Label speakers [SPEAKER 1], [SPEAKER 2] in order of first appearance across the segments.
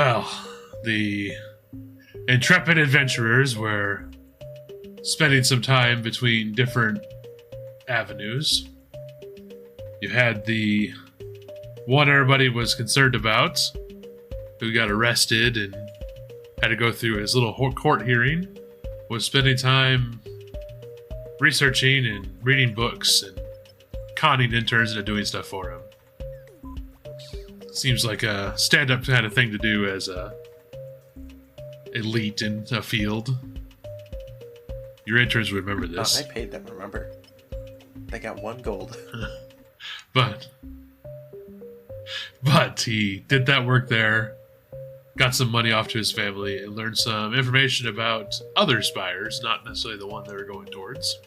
[SPEAKER 1] Well, the intrepid adventurers were spending some time between different avenues. You had the one everybody was concerned about, who got arrested and had to go through his little court hearing, was spending time researching and reading books and conning interns into doing stuff for him. Seems like a stand-up kind of thing to do as a elite in a field. Your interns would remember this.
[SPEAKER 2] I paid them, remember? They got 1 gold.
[SPEAKER 1] But he did that work there, got some money off to his family, and learned some information about other spires, not necessarily the one they were going towards.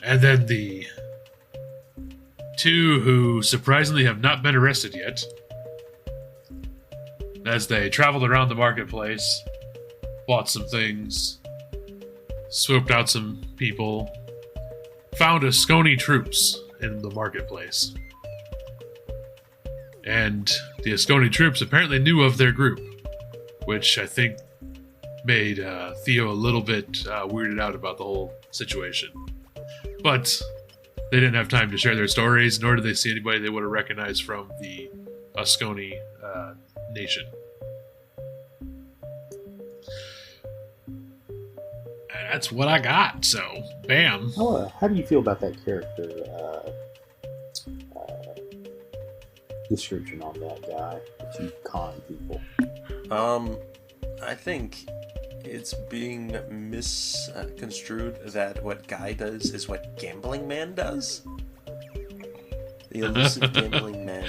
[SPEAKER 1] And then the 2 who surprisingly have not been arrested yet, as they traveled around the marketplace, bought some things, swooped out some people, found Asconi troops in the marketplace. And the Asconi troops apparently knew of their group, which I think made Theo a little bit weirded out about the whole situation. But they didn't have time to share their stories, nor did they see anybody they would have recognized from the Asconi nation. And that's what I got, so bam.
[SPEAKER 3] How do you feel about that character description on that guy? That you con people.
[SPEAKER 2] I think it's being misconstrued that what Guy does is what Gambling Man does. The elusive Gambling Man.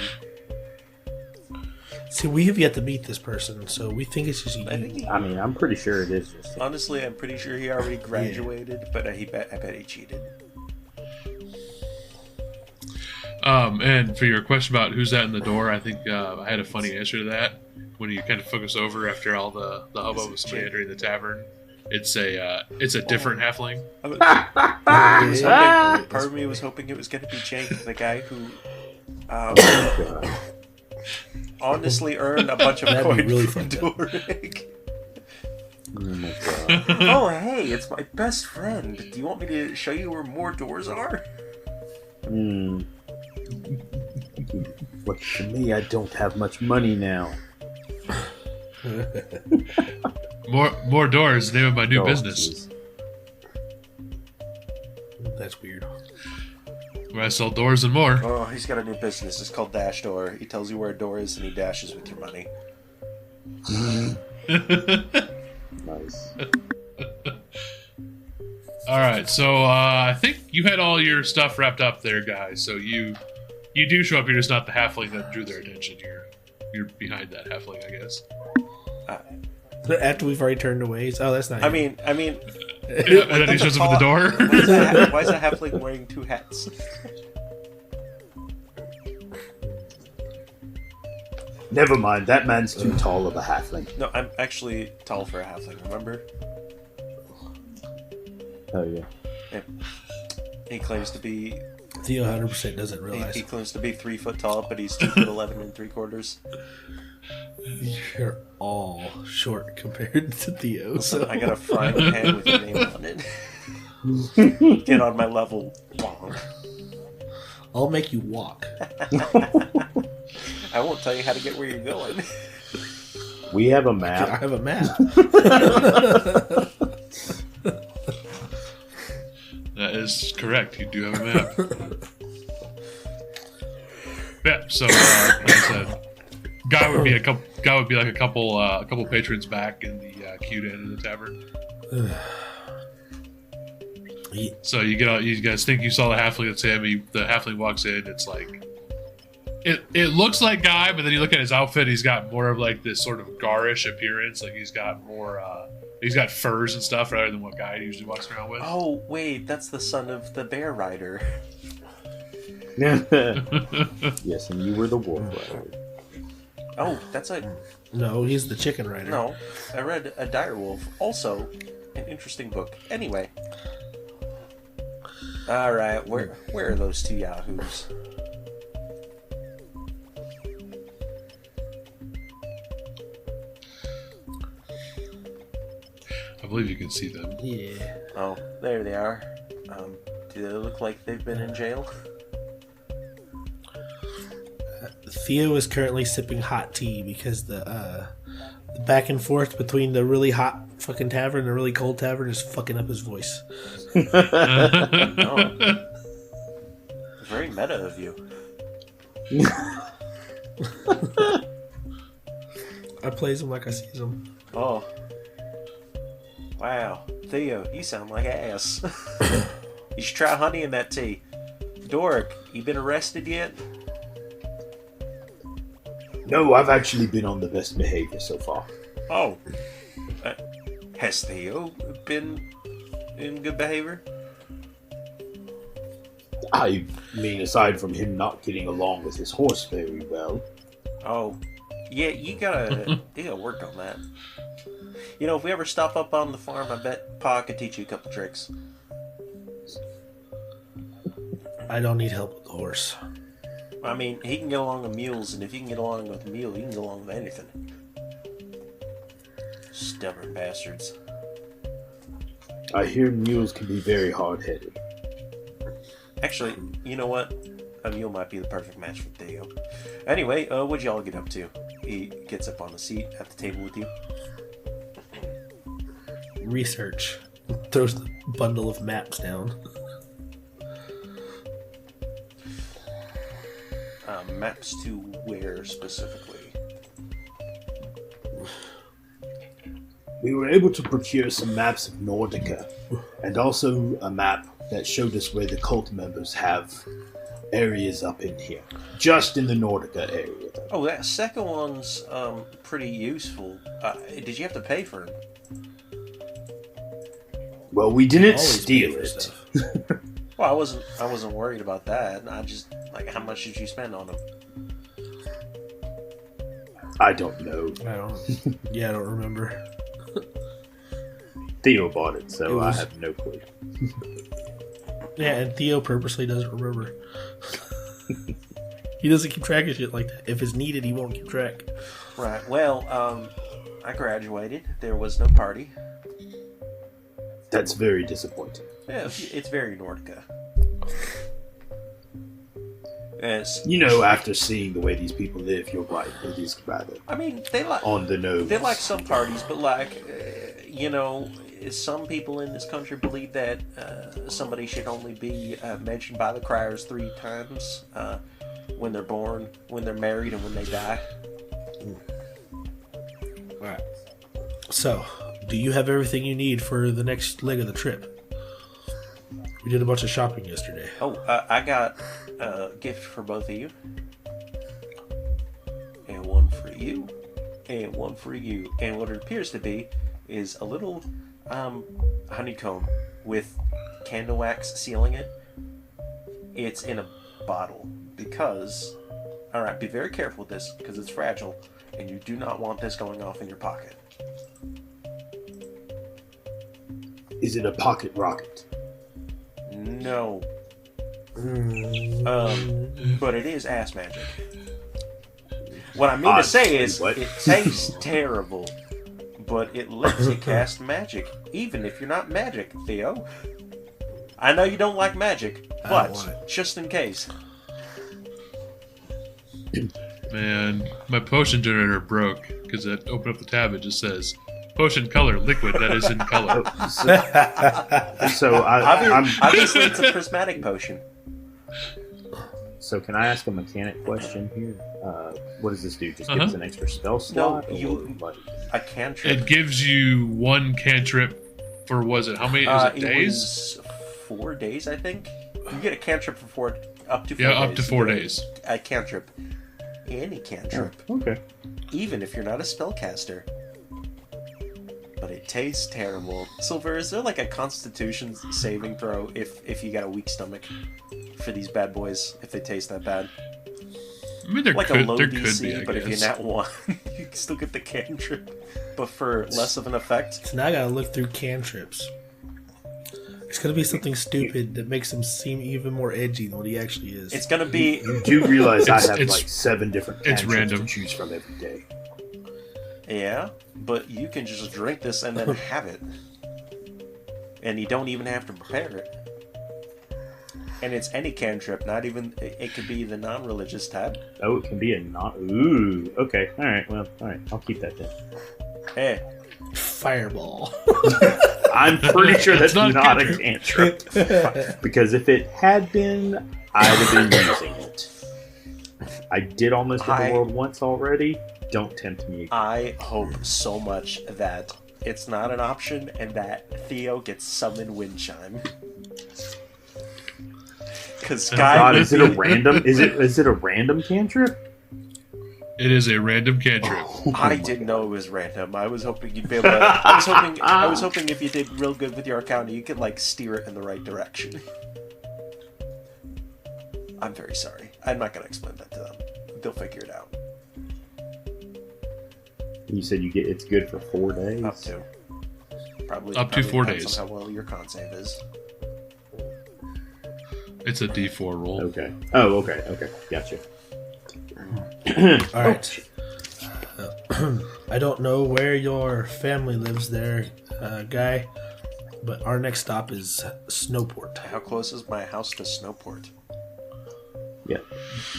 [SPEAKER 4] See, we have yet to meet this person, so we think it's just you.
[SPEAKER 3] I mean, I'm pretty sure it is just him.
[SPEAKER 2] Honestly, I'm pretty sure he already graduated, but I bet he cheated.
[SPEAKER 1] And for your question about who's that in the door, I think I had a funny answer to that. When you kind of focus over after all the hubbub of somebody entering the tavern, it's a different halfling.
[SPEAKER 2] Part of me was hoping it was going to be Jake, the guy who honestly earned a bunch of coins
[SPEAKER 4] really
[SPEAKER 2] from Dorig.
[SPEAKER 3] Oh my god.
[SPEAKER 2] Oh, hey, it's my best friend. Do you want me to show you where more doors are?
[SPEAKER 3] Look, to me, I don't have much money now.
[SPEAKER 1] More doors, the name of my new business.
[SPEAKER 3] Geez.
[SPEAKER 4] That's weird.
[SPEAKER 1] Where I sell doors and more.
[SPEAKER 2] Oh, he's got a new business. It's called Dash Door. He tells you where a door is and he dashes with your money.
[SPEAKER 3] Nice.
[SPEAKER 1] Alright, so I think you had all your stuff wrapped up there, guys. So you do show up, you're just not the halfling that drew their attention. You're behind that halfling, I guess.
[SPEAKER 4] After we've already turned away, oh, that's not.
[SPEAKER 2] I mean,
[SPEAKER 1] Yeah, and then he shows up at the door.
[SPEAKER 2] Why is a halfling wearing 2 hats?
[SPEAKER 3] Never mind, that man's too tall of a halfling.
[SPEAKER 2] No, I'm actually tall for a halfling, remember?
[SPEAKER 3] Oh, yeah.
[SPEAKER 2] He claims to be...
[SPEAKER 4] Theo 100% doesn't realize.
[SPEAKER 2] He claims to be 3 foot tall, but he's 2 foot 11 and 3/4.
[SPEAKER 4] You're all short compared to Theo. So.
[SPEAKER 2] I got a frying pan with your name on it. Get on my level.
[SPEAKER 4] I'll make you walk.
[SPEAKER 2] I won't tell you how to get where you're going.
[SPEAKER 3] We have a
[SPEAKER 4] I
[SPEAKER 3] map.
[SPEAKER 4] have a map.
[SPEAKER 1] That is correct. You do have a map. Yeah. So, like I said, guy would be like a couple patrons back in the queue to enter the tavern. So you guys think you saw the halfling that's him. The halfling walks in. It's like it looks like Guy, but then you look at his outfit. He's got more of like this sort of garish appearance. Like he's got more. He's got furs and stuff rather than what Guy usually walks around with.
[SPEAKER 2] Oh wait, that's the son of the bear rider.
[SPEAKER 3] Yes, and you were the wolf rider.
[SPEAKER 2] Oh, that's a...
[SPEAKER 4] No, he's the chicken rider.
[SPEAKER 2] No, I read A Direwolf. Also, an interesting book. Anyway. Alright, where are those 2 yahoos?
[SPEAKER 1] believe you can see them.
[SPEAKER 4] Yeah.
[SPEAKER 2] Oh, there they are. Do they look like they've been in jail?
[SPEAKER 4] Theo is currently sipping hot tea because the back and forth between the really hot fucking tavern and the really cold tavern is fucking up his voice.
[SPEAKER 2] Oh. Very meta of you.
[SPEAKER 4] I plays him like I sees him.
[SPEAKER 2] Oh. Wow. Theo, you sound like ass. You should try honey in that tea. Doric, you been arrested yet?
[SPEAKER 3] No, I've actually been on the best behavior so far.
[SPEAKER 2] Oh. Has Theo been in good behavior?
[SPEAKER 3] I mean, aside from him not getting along with his horse very well.
[SPEAKER 2] Oh. Yeah, you gotta work on that. You know, if we ever stop up on the farm, I bet Pa could teach you a couple tricks.
[SPEAKER 4] I don't need help with the horse.
[SPEAKER 2] I mean, he can get along with mules, and if he can get along with a mule, he can get along with anything. Stubborn bastards.
[SPEAKER 3] I hear mules can be very hard-headed.
[SPEAKER 2] Actually, you know what? A mule might be the perfect match for Theo. Anyway, what'd y'all get up to? He gets up on the seat at the table with you.
[SPEAKER 4] Research. Throws the bundle of maps down.
[SPEAKER 2] Maps to where specifically?
[SPEAKER 3] We were able to procure some maps of Nordica, and also a map that showed us where the cult members have areas up in here. Just in the Nordica area, though.
[SPEAKER 2] Oh, that second one's pretty useful. Did you have to pay for it?
[SPEAKER 3] Well, we didn't
[SPEAKER 4] Always
[SPEAKER 3] steal
[SPEAKER 4] pay for
[SPEAKER 3] it.
[SPEAKER 4] stuff.
[SPEAKER 2] Well, I wasn't worried about that. I just, like, how much did you spend on them?
[SPEAKER 3] I don't know.
[SPEAKER 4] I don't remember.
[SPEAKER 3] Theo bought it, so
[SPEAKER 4] It was-
[SPEAKER 3] I have no clue.
[SPEAKER 4] Yeah, and Theo purposely doesn't remember. He doesn't keep track of shit like that. If it's needed, he won't keep track.
[SPEAKER 2] Right. Well, I graduated. There was no party.
[SPEAKER 3] That's very disappointing.
[SPEAKER 2] Yeah, it's very Nordica. Yes.
[SPEAKER 3] You know, after seeing the way these people live, you're right. It is rather
[SPEAKER 2] I mean, they like
[SPEAKER 3] on the nose.
[SPEAKER 2] they like some parties, but like, you know, some people in this country believe that somebody should only be mentioned by the criers 3 times: when they're born, when they're married, and when they die.
[SPEAKER 4] Alright. So, do you have everything you need for the next leg of the trip? We did a bunch of shopping yesterday.
[SPEAKER 2] Oh, I got a gift for both of you, and one for you, and one for you. And what it appears to be is a little honeycomb with candle wax sealing it. It's in a bottle because, all right, be very careful with this because it's fragile, and you do not want this going off in your pocket.
[SPEAKER 3] Is it a pocket rocket?
[SPEAKER 2] No, but it is ass magic. What I mean to say is,
[SPEAKER 3] What?
[SPEAKER 2] it tastes terrible, but it lets you cast magic, even if you're not magic, Theo. I know you don't like magic,
[SPEAKER 4] I don't want
[SPEAKER 2] but
[SPEAKER 4] it.
[SPEAKER 2] just in case.
[SPEAKER 1] Man, my potion generator broke because I opened up the tab. It just says potion color liquid that is in color.
[SPEAKER 3] So I'm.
[SPEAKER 2] Obviously, it's a prismatic potion.
[SPEAKER 3] So can I ask a mechanic question here? What does this do? Just give us an extra spell slot?
[SPEAKER 2] you-
[SPEAKER 3] or, like,
[SPEAKER 2] A cantrip.
[SPEAKER 1] It gives you 1 cantrip for, was it, how many, is it days?
[SPEAKER 2] It was 4 days, I think. You get a cantrip for up to 4 days.
[SPEAKER 1] Yeah, up to 4
[SPEAKER 2] You get
[SPEAKER 1] days.
[SPEAKER 2] A cantrip. Any cantrip.
[SPEAKER 3] okay.
[SPEAKER 2] Even if you're not a spellcaster. But it tastes terrible. Silver, is there like a constitution saving throw if you got a weak stomach for these bad boys, if they taste that bad?
[SPEAKER 1] I mean, there
[SPEAKER 2] Like a
[SPEAKER 1] could,
[SPEAKER 2] low
[SPEAKER 1] there
[SPEAKER 2] DC,
[SPEAKER 1] could be, I
[SPEAKER 2] but if
[SPEAKER 1] guess.
[SPEAKER 2] you're not 1, you can still get the cantrip, but for less of an effect.
[SPEAKER 4] So now I gotta look through cantrips. It's gonna be something stupid that makes him seem even more edgy than what he actually is.
[SPEAKER 2] It's gonna be...
[SPEAKER 3] You do realize I have
[SPEAKER 1] It's-
[SPEAKER 3] like 7 different
[SPEAKER 1] it's
[SPEAKER 3] cantrips
[SPEAKER 1] random.
[SPEAKER 3] to choose from every day.
[SPEAKER 2] Yeah, but you can just drink this and then have it. And you don't even have to prepare it. And it's any cantrip, not even... It could be the non-religious type.
[SPEAKER 5] Oh, it can be a not. Ooh, okay. Alright, well, alright. I'll keep that then.
[SPEAKER 2] Hey.
[SPEAKER 4] Fireball.
[SPEAKER 5] I'm pretty sure that's
[SPEAKER 1] not
[SPEAKER 5] not
[SPEAKER 1] a
[SPEAKER 5] a cantrip. Because if it had been, I'd have been using it. I did almost end the world once already. Don't tempt me again.
[SPEAKER 2] I hope so much that it's not an option and that Theo gets summoned wind chime. Because
[SPEAKER 5] God, is it a random? Is it a random cantrip?
[SPEAKER 1] It is a random cantrip.
[SPEAKER 2] I didn't know it was random. I was hoping you'd be able to. I was hoping if you did real good with your account, you could like steer it in the right direction. I'm very sorry. I'm not gonna explain that to them. They'll figure it out.
[SPEAKER 5] You said it's good for 4 days.
[SPEAKER 2] Up to. Probably
[SPEAKER 1] Up to 4
[SPEAKER 2] depends
[SPEAKER 1] days.
[SPEAKER 2] on how well your con save is.
[SPEAKER 1] It's a D4 roll.
[SPEAKER 5] Okay. Oh, okay. Okay. Gotcha.
[SPEAKER 4] All right. I don't know where your family lives there, guy, but our next stop is Snowport.
[SPEAKER 2] How close is my house to Snowport?
[SPEAKER 5] Yeah.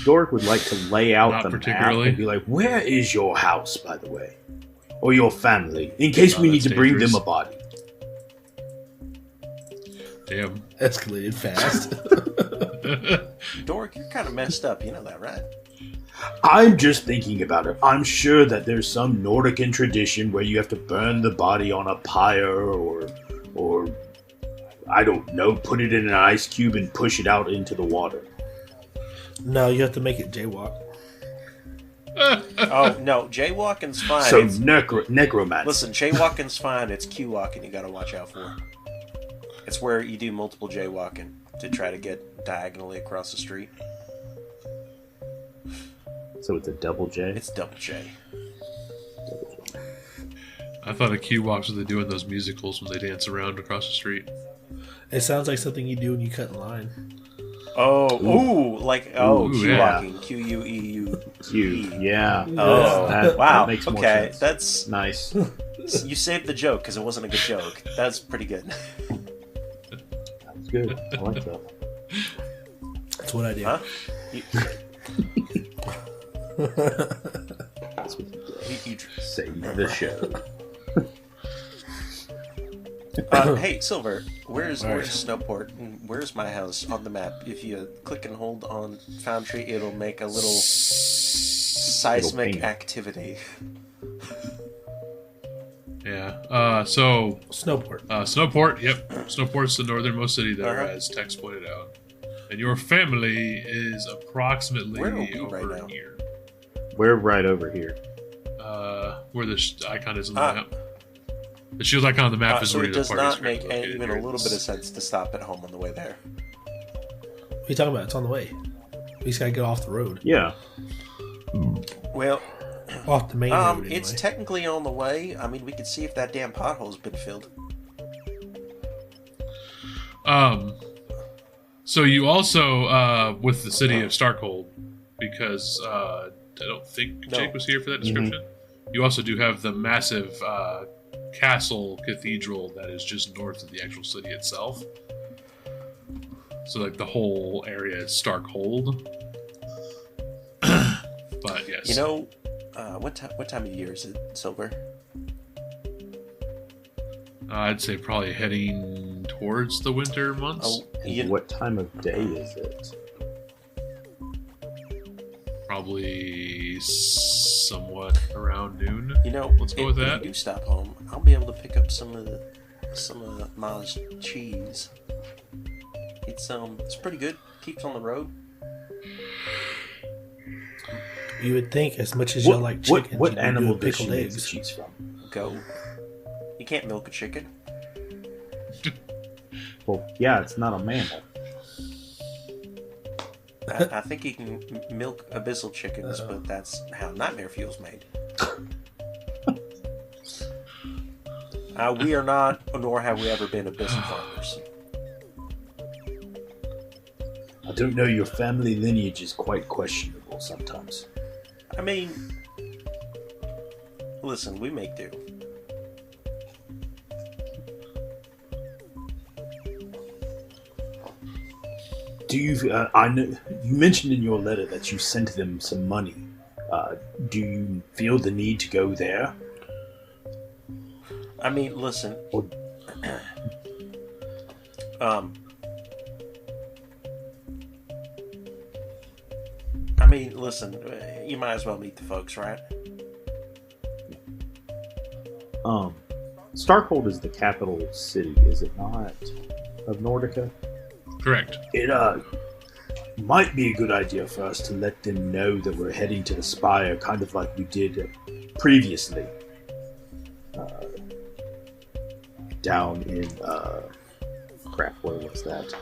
[SPEAKER 5] Dork would like to lay out
[SPEAKER 1] Not
[SPEAKER 5] the map
[SPEAKER 1] particularly.
[SPEAKER 5] and be like,
[SPEAKER 3] Where is your house, by the way? Or your family, in case
[SPEAKER 1] Oh,
[SPEAKER 3] we need
[SPEAKER 1] that's
[SPEAKER 3] to bring
[SPEAKER 1] dangerous.
[SPEAKER 3] them a body.
[SPEAKER 1] Damn.
[SPEAKER 4] Escalated fast.
[SPEAKER 2] Dork, you're kind of messed up. You know that, right?
[SPEAKER 3] I'm just thinking about it. I'm sure that there's some Nordican tradition where you have to burn the body on a pyre or I don't know, put it in an ice cube and push it out into the water.
[SPEAKER 4] No, you have to make it jaywalk.
[SPEAKER 2] Oh no, jaywalking's fine.
[SPEAKER 3] So
[SPEAKER 2] It's-
[SPEAKER 3] necromancy.
[SPEAKER 2] Listen, jaywalking's fine. It's Q-walking you gotta watch out for. It's where you do multiple jaywalking to try to get diagonally across the street.
[SPEAKER 5] so it's a double J?
[SPEAKER 2] It's double J.
[SPEAKER 1] I thought a Q walks what they do in those musicals when they dance around across the street.
[SPEAKER 4] It sounds like something you do when you cut in line.
[SPEAKER 2] Oh, ooh,
[SPEAKER 1] Ooh,
[SPEAKER 2] Q-walking. Q-U-E-U.
[SPEAKER 5] Q. Yeah.
[SPEAKER 2] Oh,
[SPEAKER 5] That
[SPEAKER 2] wow.
[SPEAKER 5] makes more
[SPEAKER 2] Okay,
[SPEAKER 5] sense.
[SPEAKER 2] that's...
[SPEAKER 5] Nice.
[SPEAKER 2] You saved the joke because it wasn't a good joke. That's pretty good.
[SPEAKER 5] That's good. I like that.
[SPEAKER 4] That's what I do.
[SPEAKER 2] Huh? You,
[SPEAKER 5] That's what you
[SPEAKER 2] you,
[SPEAKER 5] save the show.
[SPEAKER 2] hey, Silver, where's
[SPEAKER 4] Alright.
[SPEAKER 2] Snowport? And where's my house on the map? If you click and hold on Foundry, it'll make a little seismic
[SPEAKER 5] ping.
[SPEAKER 2] activity.
[SPEAKER 1] Yeah. So
[SPEAKER 4] Snowport.
[SPEAKER 1] Snowport. Yep. Snowport's the northernmost city there,
[SPEAKER 2] Uh-huh.
[SPEAKER 1] as Tex pointed out. And your family is approximately
[SPEAKER 2] Where are we
[SPEAKER 1] over
[SPEAKER 2] right now?
[SPEAKER 1] here.
[SPEAKER 5] We're right over here.
[SPEAKER 1] Where the icon is on the
[SPEAKER 2] Ah.
[SPEAKER 1] map. The shield icon on the map is
[SPEAKER 2] So
[SPEAKER 1] where
[SPEAKER 2] it
[SPEAKER 1] the
[SPEAKER 2] does
[SPEAKER 1] party is
[SPEAKER 2] not
[SPEAKER 1] currently
[SPEAKER 2] make
[SPEAKER 1] located
[SPEAKER 2] even
[SPEAKER 1] here.
[SPEAKER 2] a little bit of sense to stop at home on the way there.
[SPEAKER 4] What are you talking about? It's on the way. We just gotta get off the road.
[SPEAKER 5] Yeah.
[SPEAKER 2] Well,
[SPEAKER 4] Off the main road, anyway.
[SPEAKER 2] it's technically on the way. I mean, we could see if that damn pothole's been filled.
[SPEAKER 1] So you also with the city of Starkhold, because I don't think
[SPEAKER 2] No.
[SPEAKER 1] Jake was here for that description. You also do have the massive castle cathedral that is just north of the actual city itself. So like the whole area is Starkhold. But yes,
[SPEAKER 2] You know, what time of year is it, Silver?
[SPEAKER 1] I'd say probably heading towards the winter months.
[SPEAKER 2] Oh, you,
[SPEAKER 5] What time of day is it?
[SPEAKER 1] Probably somewhat around noon.
[SPEAKER 2] you know,
[SPEAKER 1] Let's go
[SPEAKER 2] if
[SPEAKER 1] with that.
[SPEAKER 2] you do stop home, I'll be able to pick up some of Ma's cheese. It's pretty good. Keeps on the road.
[SPEAKER 4] You would think, as much as you like chicken,
[SPEAKER 3] what
[SPEAKER 4] you'd be
[SPEAKER 3] animal
[SPEAKER 4] doing
[SPEAKER 3] does she
[SPEAKER 4] pickled
[SPEAKER 3] make the
[SPEAKER 4] eggs.
[SPEAKER 3] cheese from?
[SPEAKER 2] Go. You can't milk a chicken.
[SPEAKER 5] Well, yeah, it's not a mammal.
[SPEAKER 2] I think you can milk abyssal chickens, but that's how nightmare fuel's made. We are not, nor have we ever been abyssal farmers.
[SPEAKER 3] I don't know, your family lineage is quite questionable sometimes.
[SPEAKER 2] I mean, listen, we make do.
[SPEAKER 3] Do you? I know you mentioned in your letter that you sent them some money. Do you feel the need to go there?
[SPEAKER 2] I mean, listen.
[SPEAKER 3] Or,
[SPEAKER 2] I mean, listen. You might as well meet the folks, right?
[SPEAKER 5] Starkhold is the capital city, is it not? Of Nordica?
[SPEAKER 1] Correct.
[SPEAKER 3] it might be a good idea for us to let them know that we're heading to the Spire, kind of like we did previously. Down in crap, where was that?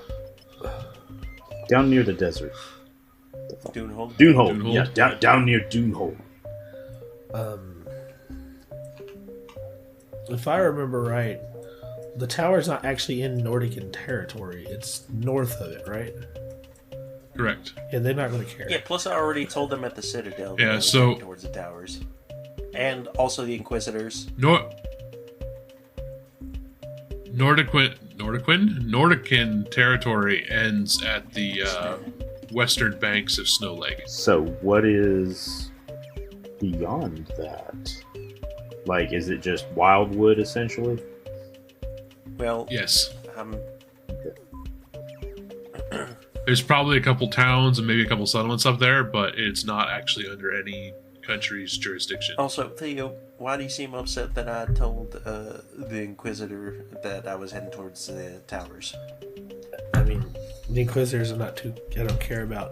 [SPEAKER 3] Down near the desert.
[SPEAKER 2] Dunehold?
[SPEAKER 3] Dunehold.
[SPEAKER 1] Dunehold?
[SPEAKER 3] Yeah, down near Dunehold.
[SPEAKER 4] If I remember right, the tower's not actually in Nordican territory. It's north of it, right?
[SPEAKER 1] Correct.
[SPEAKER 4] Yeah, they're not going to care.
[SPEAKER 2] Yeah, plus I already told them at the Citadel that
[SPEAKER 1] Yeah,
[SPEAKER 2] I was
[SPEAKER 1] so-
[SPEAKER 2] heading towards the towers. And also the Inquisitors.
[SPEAKER 1] Nordican territory ends at the western banks of Snow Lake.
[SPEAKER 5] So what is beyond that? Like, is it just wildwood, essentially?
[SPEAKER 2] Well,
[SPEAKER 1] Yes.
[SPEAKER 5] Okay.
[SPEAKER 1] There's probably a couple towns and maybe a couple settlements up there, but it's not actually under any country's jurisdiction.
[SPEAKER 2] also, Theo, why do you seem upset that I told the Inquisitor that I was heading towards the towers?
[SPEAKER 4] I mean, the Inquisitors are not too. I don't care about,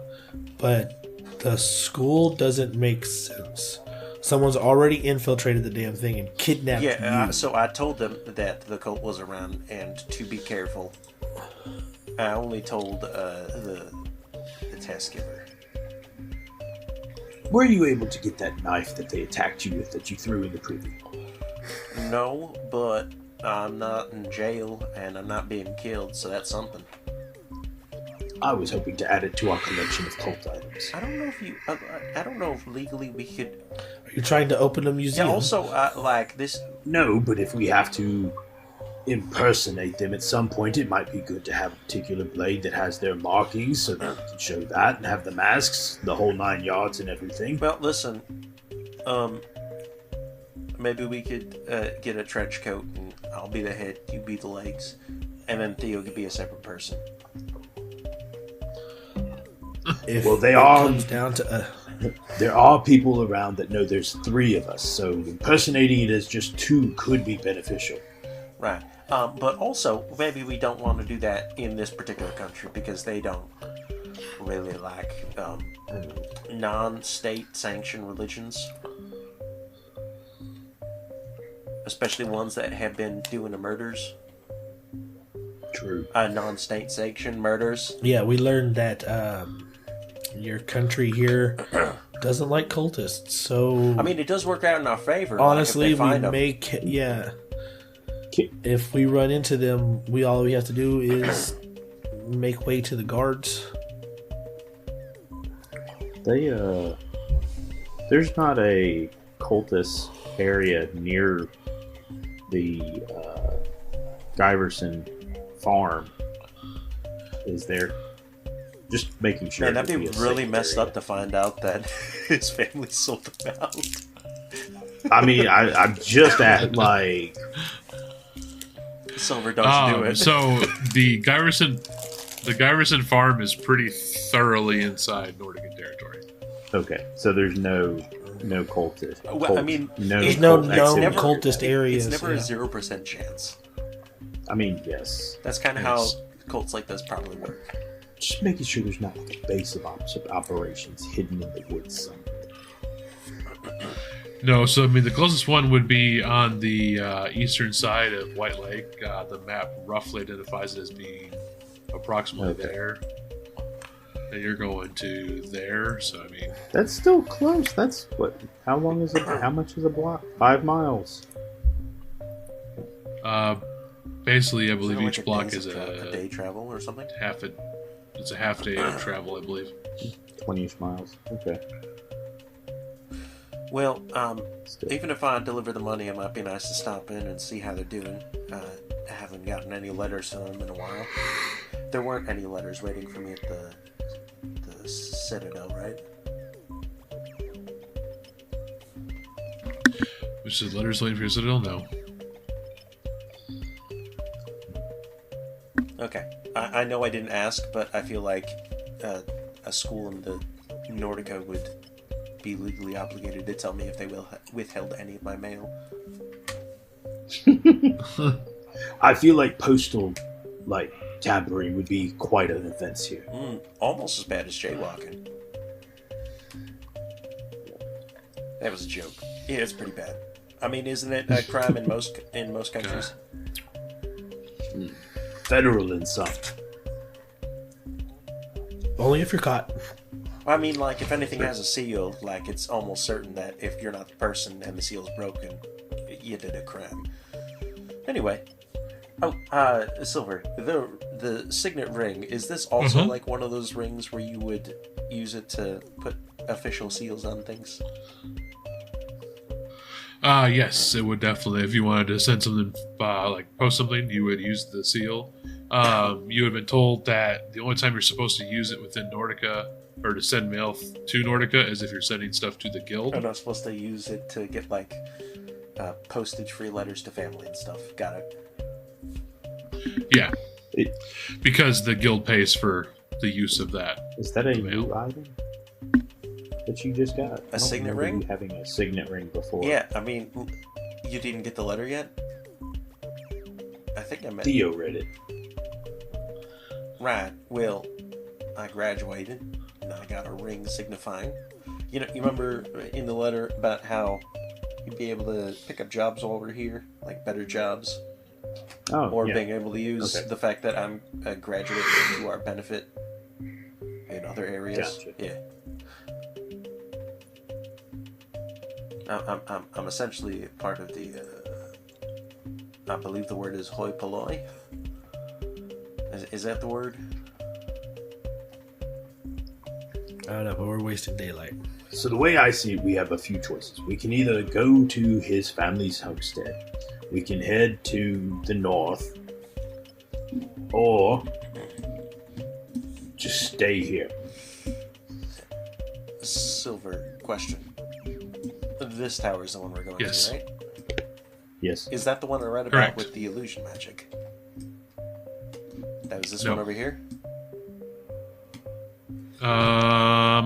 [SPEAKER 4] but the school doesn't make sense. Someone's already infiltrated the damn thing and kidnapped
[SPEAKER 2] Yeah,
[SPEAKER 4] you.
[SPEAKER 2] so I told them that the cult was around and to be careful. I only told the test giver.
[SPEAKER 3] Were you able to get that knife that they attacked you with that you threw in the privy?
[SPEAKER 2] No, but I'm not in jail and I'm not being killed, so that's something.
[SPEAKER 3] I was hoping to add it to our collection of cult items.
[SPEAKER 2] I don't know if I don't know if legally we could.
[SPEAKER 4] Are you trying to open a
[SPEAKER 2] Yeah.
[SPEAKER 4] museum?
[SPEAKER 2] Also, like this.
[SPEAKER 3] No, but if we have to impersonate them at some point, it might be good to have a particular blade that has their markings so that we can show that and have the masks, the whole 9 yards and everything.
[SPEAKER 2] Well, listen. Maybe we could get a trench coat and I'll be the head, you be the legs, and then Theo could be a separate person.
[SPEAKER 4] If
[SPEAKER 3] Well, they
[SPEAKER 4] it
[SPEAKER 3] are-
[SPEAKER 4] comes down to
[SPEAKER 3] There are people around that know there's 3 of us, so impersonating it as just 2 could be beneficial.
[SPEAKER 2] Right. But also, maybe we don't want to do that in this particular country because they don't really like non-state sanctioned religions. Especially ones that have been doing the murders.
[SPEAKER 3] True.
[SPEAKER 2] Non-state sanctioned murders.
[SPEAKER 4] yeah, we learned that your country here doesn't like cultists. So
[SPEAKER 2] I mean, it does work out in our favor.
[SPEAKER 4] honestly,
[SPEAKER 2] like, if they
[SPEAKER 4] we
[SPEAKER 2] find 'em.
[SPEAKER 4] make if we run into them, all we have to do is make way to the guards.
[SPEAKER 5] They, there's not a cultist area near the Giverson farm, is there? Just making sure.
[SPEAKER 2] Man, that'd
[SPEAKER 5] it'd
[SPEAKER 2] be
[SPEAKER 5] a
[SPEAKER 2] really
[SPEAKER 5] safe
[SPEAKER 2] messed
[SPEAKER 5] area.
[SPEAKER 2] up to find out that his family sold him out.
[SPEAKER 5] I mean, I'm just at, like...
[SPEAKER 2] Silver don't do it.
[SPEAKER 1] So the Giverson farm is pretty thoroughly inside Nordican territory.
[SPEAKER 5] Okay, so there's no cultist.
[SPEAKER 2] Well, I mean,
[SPEAKER 4] There's no
[SPEAKER 5] cult
[SPEAKER 4] known
[SPEAKER 5] activity.
[SPEAKER 4] cultist areas.
[SPEAKER 2] It's never
[SPEAKER 4] yeah.
[SPEAKER 2] a 0% chance.
[SPEAKER 5] I mean, yes.
[SPEAKER 2] That's kind of
[SPEAKER 1] Yes.
[SPEAKER 2] how cults like this probably work.
[SPEAKER 3] Just making sure there's not like a base of operations hidden in the woods somewhere.
[SPEAKER 1] No, so I mean the closest one would be on the eastern side of White Lake. The map roughly identifies it as being approximately
[SPEAKER 5] Okay.
[SPEAKER 1] there. And you're going to there, so I mean,
[SPEAKER 5] That's still close. That's what? How long is it? How much is a block? 5 miles.
[SPEAKER 1] basically, I
[SPEAKER 2] Isn't
[SPEAKER 1] believe
[SPEAKER 2] it like
[SPEAKER 1] each block
[SPEAKER 2] day's
[SPEAKER 1] is
[SPEAKER 2] a day travel or something.
[SPEAKER 1] it's a half day of travel, I believe.
[SPEAKER 5] 20-ish miles. Okay.
[SPEAKER 2] Well,
[SPEAKER 5] Still.
[SPEAKER 2] even if I deliver the money, it might be nice to stop in and see how they're doing. I haven't gotten any letters from them in a while. There weren't any letters waiting for me at the Citadel, right?
[SPEAKER 1] Which is letters waiting for your Citadel? No.
[SPEAKER 2] Okay. I know I didn't ask, but I feel like a school in the Nordica would be legally obligated to tell me if they withheld any of my mail.
[SPEAKER 3] I feel like postal, tampering would be quite an offense here.
[SPEAKER 2] Almost as bad as jaywalking. That was a joke. Yeah, it's pretty bad. I mean, isn't it a crime in most countries?
[SPEAKER 3] Federal in some.
[SPEAKER 4] Only if you're caught.
[SPEAKER 2] I mean, if anything has a seal, it's almost certain that if you're not the person and the seal's broken, you did a crime. Anyway. Oh, Silver, the signet ring, is this also one of those rings where you would use it to put official seals on things?
[SPEAKER 1] Yes, it would definitely. If you wanted to send something, post something, you would use the seal. You had been told that the only time you're supposed to use it within Nordica, or to send mail to Nordica, is if you're sending stuff to the guild.
[SPEAKER 2] I'm not supposed to use it to get, postage-free letters to family and stuff. Got it.
[SPEAKER 1] Yeah. Because the guild pays for the use of that.
[SPEAKER 5] Is that a new item that you just got?
[SPEAKER 2] A signet ring?
[SPEAKER 5] You having a signet ring before?
[SPEAKER 2] Yeah, I mean, you didn't get the letter yet? I think I meant...
[SPEAKER 3] Theo read it.
[SPEAKER 2] Right. Well, I graduated, and I got a ring signifying. You remember in the letter about how you'd be able to pick up jobs while we're here? Better jobs? Or being able to use the fact that I'm graduating to our benefit in other areas.
[SPEAKER 3] Gotcha.
[SPEAKER 2] Yeah. I'm essentially part of the. I believe the word is hoi polloi. Is that the word?
[SPEAKER 4] I don't know, but we're wasting daylight.
[SPEAKER 3] So the way I see it, we have a few choices. We can either go to his family's homestead, we can head to the north, or just stay here.
[SPEAKER 2] Silver, question. This tower is the one we're going to, right?
[SPEAKER 3] Yes.
[SPEAKER 2] Is that the one I read about
[SPEAKER 1] Correct.
[SPEAKER 2] with the illusion magic? That was this
[SPEAKER 1] No.
[SPEAKER 2] one over here?
[SPEAKER 1] Let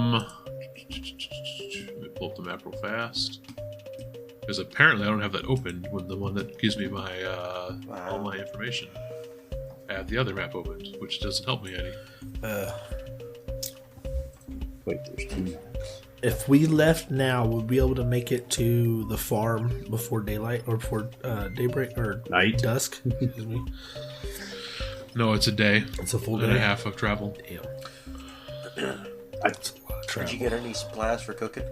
[SPEAKER 1] me pull up the map real fast. Because apparently I don't have that open with the one that gives me my all my information. I have the other map opened, which doesn't help me any.
[SPEAKER 5] Wait, there's two maps.
[SPEAKER 4] If we left now, would we be able to make it to the farm before daylight or before daybreak or
[SPEAKER 3] Night.
[SPEAKER 4] dusk? Excuse me.
[SPEAKER 1] No, it's a day.
[SPEAKER 4] It's a full
[SPEAKER 1] and
[SPEAKER 4] day.
[SPEAKER 1] a half of travel.
[SPEAKER 4] Damn.
[SPEAKER 3] That's
[SPEAKER 4] a lot of
[SPEAKER 2] Did
[SPEAKER 4] travel.
[SPEAKER 2] you get any supplies for cooking?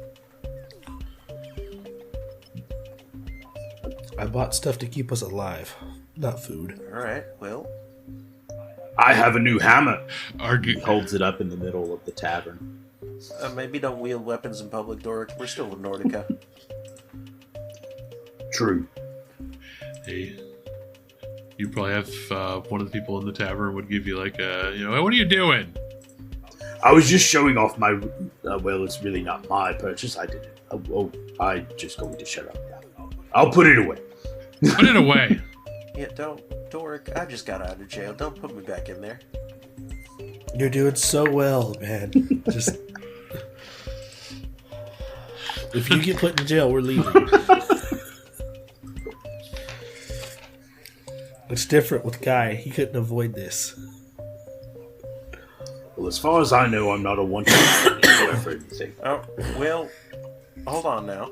[SPEAKER 4] I bought stuff to keep us alive, not food.
[SPEAKER 2] Alright, well.
[SPEAKER 3] I have a new hammer.
[SPEAKER 1] Argue.
[SPEAKER 5] Holds it up in the middle of the tavern.
[SPEAKER 2] Maybe don't wield weapons in public, Doric. We're still in Nordica.
[SPEAKER 3] True.
[SPEAKER 1] Hey, you probably have one of the people in the tavern would give you what are you doing?
[SPEAKER 3] I was just showing off my. Well, it's really not my purchase. I did it. I just going to shut up now. I'll put it away.
[SPEAKER 1] Put it away.
[SPEAKER 2] Yeah, don't, Doric. I just got out of jail. Don't put me back in there.
[SPEAKER 4] You're doing so well, man. Just if you get put in jail, we're leaving. It's different with Guy. He couldn't avoid this.
[SPEAKER 3] Well, as far as I know, I'm not a wanted for anything.
[SPEAKER 2] Oh, well, hold on now.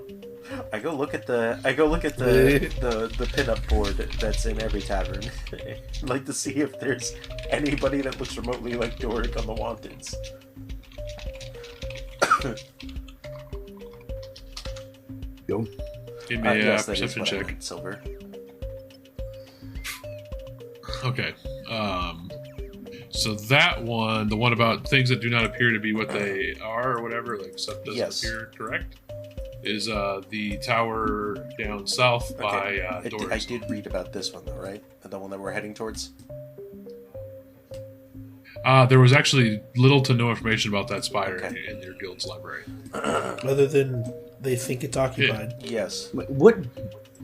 [SPEAKER 2] I go look at the pinup board that's in every tavern. I'd like to see if there's anybody that looks remotely like Doric on the wanteds.
[SPEAKER 3] Yo,
[SPEAKER 1] Give me a
[SPEAKER 2] yes, that is
[SPEAKER 1] perception
[SPEAKER 2] what I
[SPEAKER 1] check.
[SPEAKER 2] meant, Silver.
[SPEAKER 1] Okay. So that one, the one about things that do not appear to be what they are or whatever, like stuff doesn't
[SPEAKER 2] Yes.
[SPEAKER 1] appear correct, is the tower down south by
[SPEAKER 2] I
[SPEAKER 1] Doris.
[SPEAKER 2] did read about this one though, right? The one that we're heading towards.
[SPEAKER 1] There was actually little to no information about that spider
[SPEAKER 2] Okay.
[SPEAKER 1] in your guild's library.
[SPEAKER 4] Other than they think it's occupied.
[SPEAKER 2] Yes.
[SPEAKER 3] Wait, what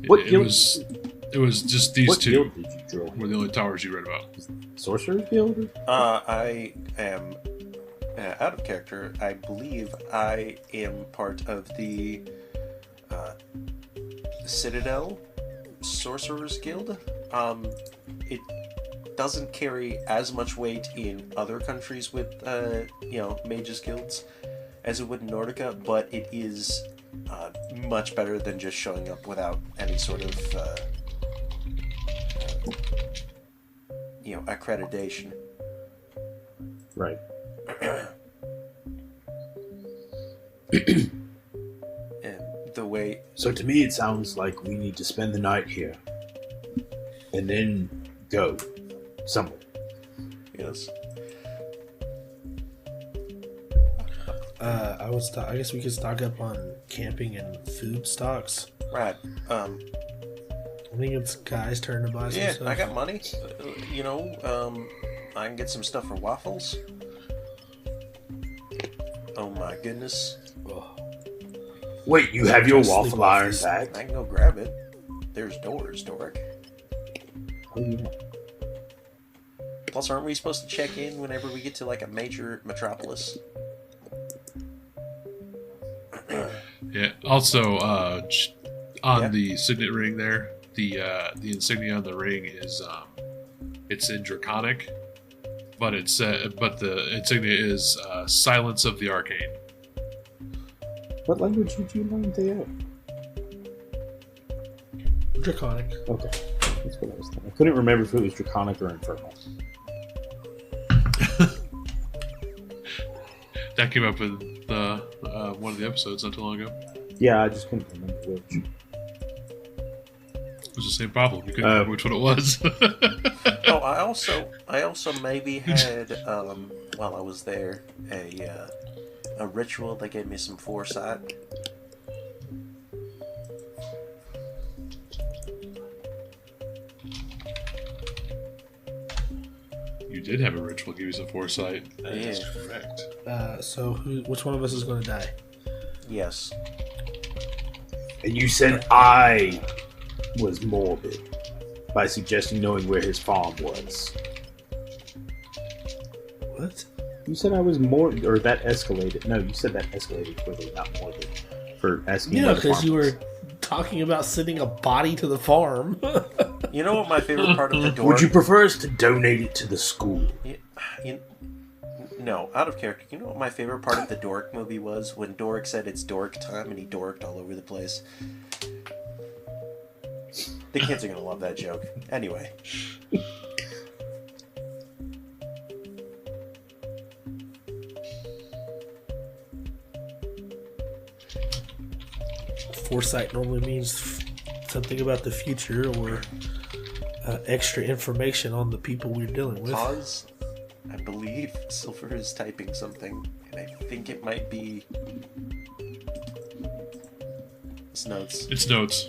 [SPEAKER 1] It
[SPEAKER 3] guild?
[SPEAKER 1] was just these
[SPEAKER 3] What
[SPEAKER 1] two
[SPEAKER 3] guild did you join?
[SPEAKER 1] were the only towers you read about.
[SPEAKER 3] Sorcerer's Guild?
[SPEAKER 2] I am out of character. I believe I am part of the Citadel Sorcerers Guild. It doesn't carry as much weight in other countries with mages guilds as it would in Nordica, but it is much better than just showing up without any sort of accreditation.
[SPEAKER 3] Right.
[SPEAKER 2] And the way
[SPEAKER 3] So to me, it sounds like we need to spend the night here, and then go somewhere.
[SPEAKER 2] yes.
[SPEAKER 4] I guess we could stock up on camping and food stocks.
[SPEAKER 2] Right.
[SPEAKER 4] I think it's Guy's turn to buy some
[SPEAKER 2] Yeah,
[SPEAKER 4] stuff.
[SPEAKER 2] I got money. I can get some stuff for waffles. Oh my goodness.
[SPEAKER 3] Wait, you have your
[SPEAKER 4] Just sleep
[SPEAKER 3] waffle
[SPEAKER 4] off
[SPEAKER 3] iron
[SPEAKER 4] this.
[SPEAKER 3] back?
[SPEAKER 2] I can go grab it. There's doors, Doric.
[SPEAKER 3] Oh, yeah.
[SPEAKER 2] Plus, aren't we supposed to check in whenever we get to like a major metropolis?
[SPEAKER 1] Yeah. Also, on
[SPEAKER 2] Yeah.
[SPEAKER 1] the signet ring there, the insignia on the ring is it's in Draconic, but the insignia is Silence of the Arcane.
[SPEAKER 3] What language did you learn there?
[SPEAKER 4] Draconic.
[SPEAKER 3] Okay, that's what I was thinking. I couldn't remember if it was Draconic or Infernal.
[SPEAKER 1] That came up in the one of the episodes not too long ago.
[SPEAKER 3] Yeah, I just couldn't remember which.
[SPEAKER 1] It was the same problem. You couldn't remember which one it was.
[SPEAKER 2] Oh, I also maybe had while I was there a ritual that gave me some foresight.
[SPEAKER 1] You did have a ritual give you some foresight. That is
[SPEAKER 2] Yeah.
[SPEAKER 1] correct.
[SPEAKER 4] So which one of us is going to die?
[SPEAKER 2] Yes.
[SPEAKER 3] And you said I was morbid by suggesting knowing where his farm was.
[SPEAKER 4] What?
[SPEAKER 3] You said I was morbid, or that escalated. No, you said that escalated quickly, not morbid. For asking
[SPEAKER 4] Yeah,
[SPEAKER 3] where the
[SPEAKER 4] because
[SPEAKER 3] farm
[SPEAKER 4] you
[SPEAKER 3] was.
[SPEAKER 4] were talking about sending a body to the farm.
[SPEAKER 2] You know what my favorite part of the door?
[SPEAKER 3] Would you prefer us to donate it to the school?
[SPEAKER 2] No, out of character. You know what my favorite part of the Doric movie was? When Doric said it's Doric time and he dorked all over the place. The kids are gonna love that joke. Anyway.
[SPEAKER 4] Foresight normally means something about the future or extra information on the people we're dealing with.
[SPEAKER 2] Pause. I believe Silver is typing something, and I think it might be his notes.
[SPEAKER 1] It's notes.